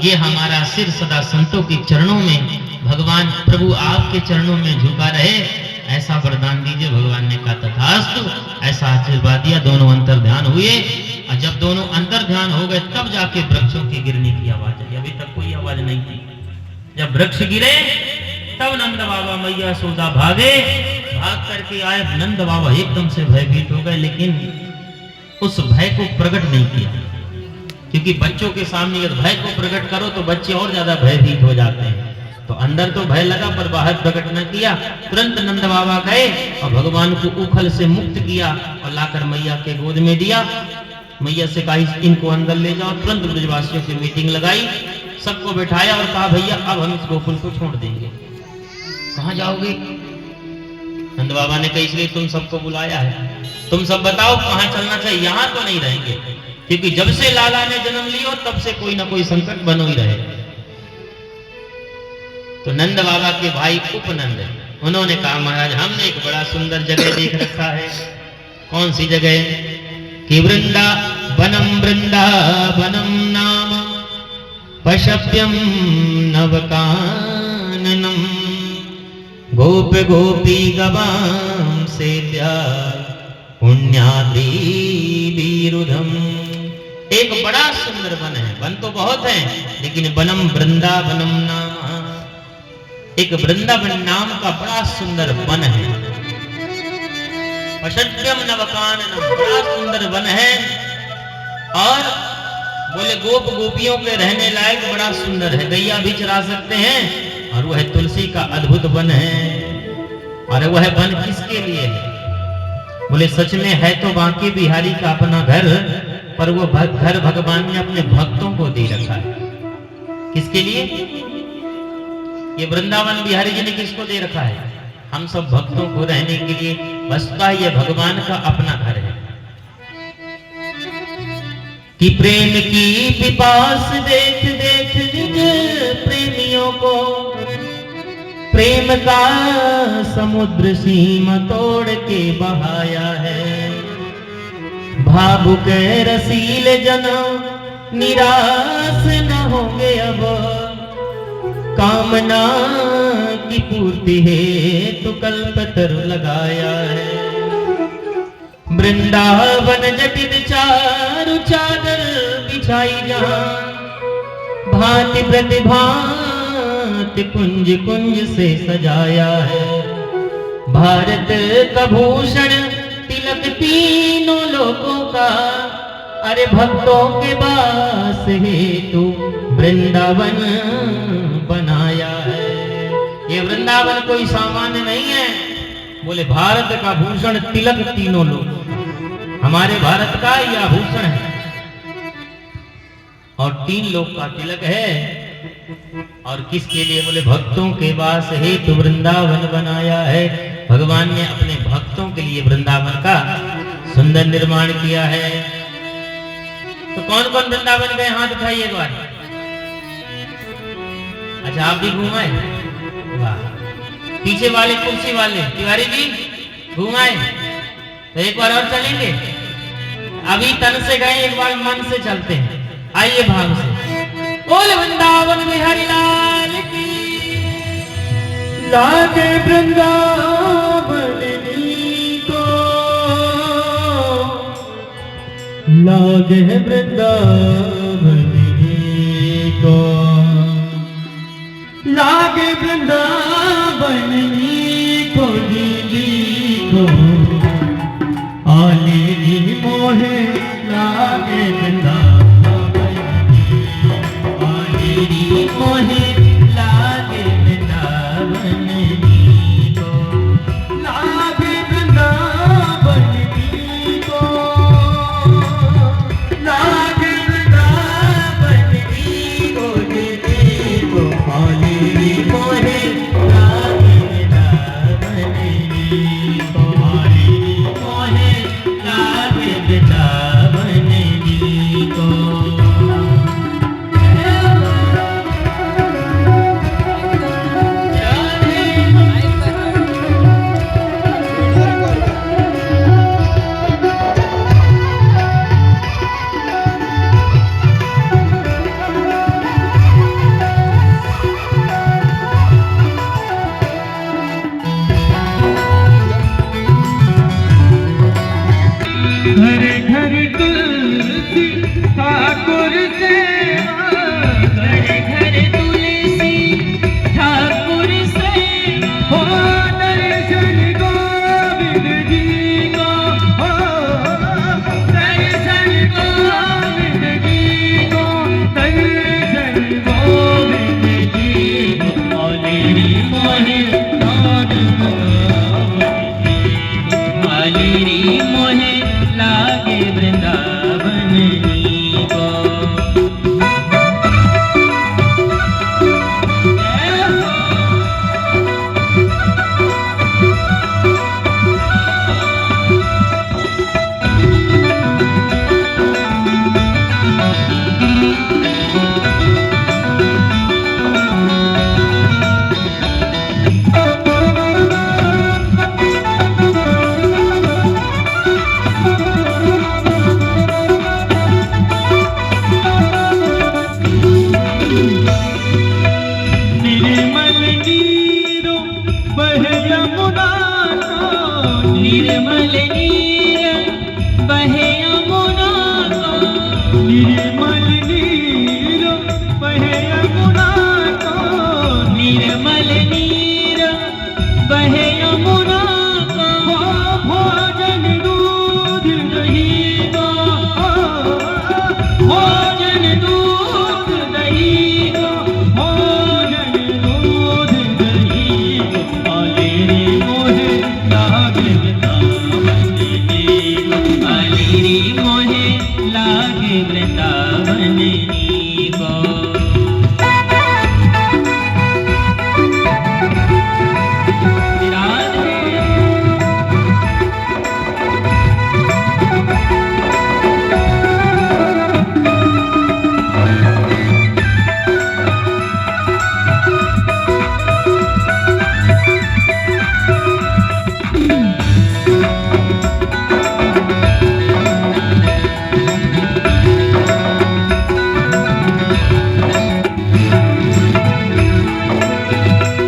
ये हमारा सिर सदा संतों के चरणों में, भगवान प्रभु आपके चरणों में झुका रहे, ऐसा वरदान दीजिए। भगवान ने कहा तथास्तु, ऐसा आशीर्वाद दिया। दोनों अंतर ध्यान हुए और जब दोनों अंतर ध्यान हो गए तब जाके वृक्षों के गिरने की आवाज आई। अभी तक कोई आवाज नहीं थी। जब वृक्ष गिरे तब नंद बाबा मैया यशोदा भागे, भाग करके आए। नंद बाबा एकदम से भयभीत हो गए, लेकिन उस भय को प्रकट नहीं किया, क्योंकि बच्चों के सामने यदि भय को प्रकट करो तो बच्चे और ज्यादा भयभीत हो जाते हैं। तो अंदर तो भय लगा पर बाहर प्रकट न किया। तुरंत नंद बाबा गए और भगवान को उखल से मुक्त किया और लाकर मैया के गोद में दिया। मैया से कहा इनको अंदर ले जाओ। तुरंत ब्रजवासियों की मीटिंग लगाई, सबको बिठाया और कहा भैया अब हम इस गोकुल को छोड़ देंगे। कहाँ जाओगे? नंद बाबा ने कहा इसलिए तुम सबको बुलाया है, तुम सब बताओ कहाँ चलना चाहिए। यहाँ तो नहीं रहेंगे, क्योंकि जब से लाला ने जन्म लिया तब से कोई ना कोई संकट बनो ही रहे। तो नंद बाबा के भाई उपनंद, उन्होंने कहा महाराज हमने एक बड़ा सुंदर जगह देख रखा है। कौन सी जगह? कि वृंदावनम नाम पशप्यं नवकाननम गोप गोपी गवां सेव्या पुण्याद्रिविरुधम। एक बड़ा सुंदर वन है, वन तो बहुत है लेकिन वनम वृंदावनम नाम, एक वृंदावन नाम का बड़ा सुंदर वन है। पशप्यम नवकाननम, बड़ा सुंदर वन है और बोले गोप गोपियों के रहने लायक बड़ा सुंदर है, गैया भी चरा सकते हैं और वह तुलसी का अद्भुत वन है। और वह वन किसके लिए है? बोले सच में है तो बांके बिहारी का अपना घर, पर वो घर भगवान ने अपने भक्तों को दे रखा है। किसके लिए? ये वृंदावन बिहारी जी ने किसको दे रखा है? हम सब भक्तों को रहने के लिए। वस्तुतः ये भगवान का अपना घर है। कि प्रेम की पिपास देख देख निज प्रेमियों को, प्रेम का समुद्र सीमा तोड़ के बहाया है। भावुक रसीले जन निराश न होंगे अब, कामना की पूर्ति है तो कल्पतर लगाया है। वृंदावन जटित चारु चादर बिछाई जहां, भांति प्रतिभांति कुंज कुंज से सजाया है। भारत का भूषण तिलक तीनों लोगों का, अरे भक्तों के वास हेतु वृंदावन बनाया है। ये वृंदावन कोई सामान्य नहीं है। बोले भारत का भूषण तिलक तीनों लोग, हमारे भारत का यह आभूषण है और 3 लोग का तिलक है। और किसके लिए? बोले भक्तों के वास हेतु वृंदावन बनाया है। भगवान ने अपने भक्तों के लिए वृंदावन का सुंदर निर्माण किया है। तो कौन कौन वृंदावन गए? हाथ उठाइए एक बार। अच्छा, आप भी घूमाए? वाह। पीछे वाले कुर्सी वाले तिवारी जी घूमाए? तो एक बार और चलेंगे। अभी तन से गए, एक बार मन से चलते हैं। आइए भाव से। बोल वृंदावन बिहारी लाल की। लागे वृंदावन को, लागे वृंदावन को, लागे वृंदावन को दीदी को, आले मोहे लागे वृंदावन, आले मोहे लागे वृंदावन को, लागे वृंदावन को, लागे वृंदावन को दीदी को, आले मोहे लागे वृंदावन को, आले मोहे लागे वृंदावन को। घर घर तुलसी ठाकुर सेवा, घर घर तुलसी ठाकुर सेवा, हो दर्शन गोविंद जी को, हो दर्शन गोविंद जी को, दर्शन गोविंद जी को, आलेरी मोहे आलेरी मोहे लागे वृंदावन को। नीर बहे यमुना को, निर्मल नीर बहे यमुना को, निर्मल नीर बहे यमुना को, भोजन दूध दही को, भोजन दूध दही को, भोजन दूध दही को, आले रे मोहे लागे वृंदावन को, आले रे मोहे लागे वृंदावन को।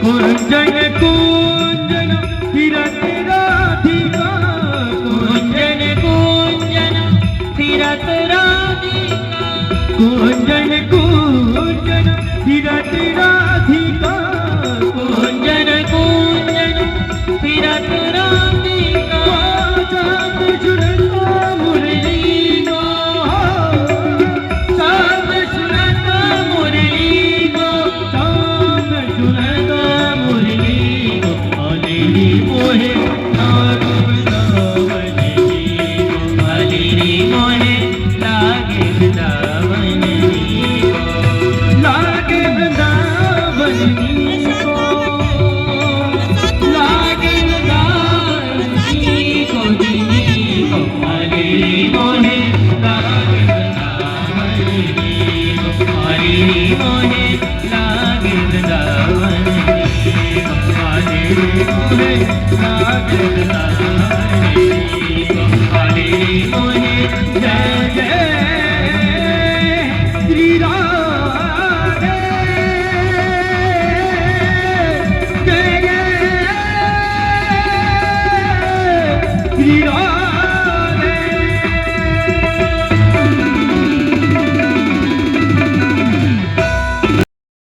कुंजन कुंजन फिरत राधिका, कुंजन कुंजन फिरत राधिका, कुंजन कुंजन फिरत राधिका, कुंजन कुंजन फिरत